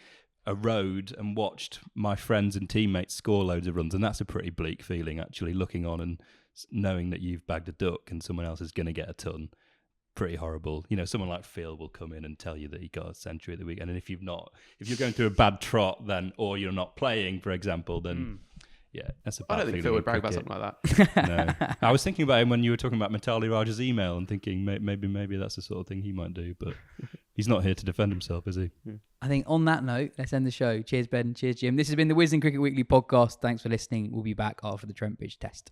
road and watched my friends and teammates score loads of runs, and that's a pretty bleak feeling, actually, looking on and knowing that you've bagged a duck and someone else is going to get a ton. Pretty horrible. You know, someone like Phil will come in and tell you that he got a century at the weekend, and if you're going through a bad trot, then, or you're not playing, for example, then yeah, that's a bad I don't think Phil would brag about something like that. No, I was thinking about him when you were talking about Mithali Raj's email and thinking maybe that's the sort of thing he might do, but he's not here to defend himself, is he? I think on that note, let's end the show. Cheers, Ben. Cheers, Jim. This has been the Wisden Cricket Weekly Podcast. Thanks for listening. We'll be back after the Trent Bridge test.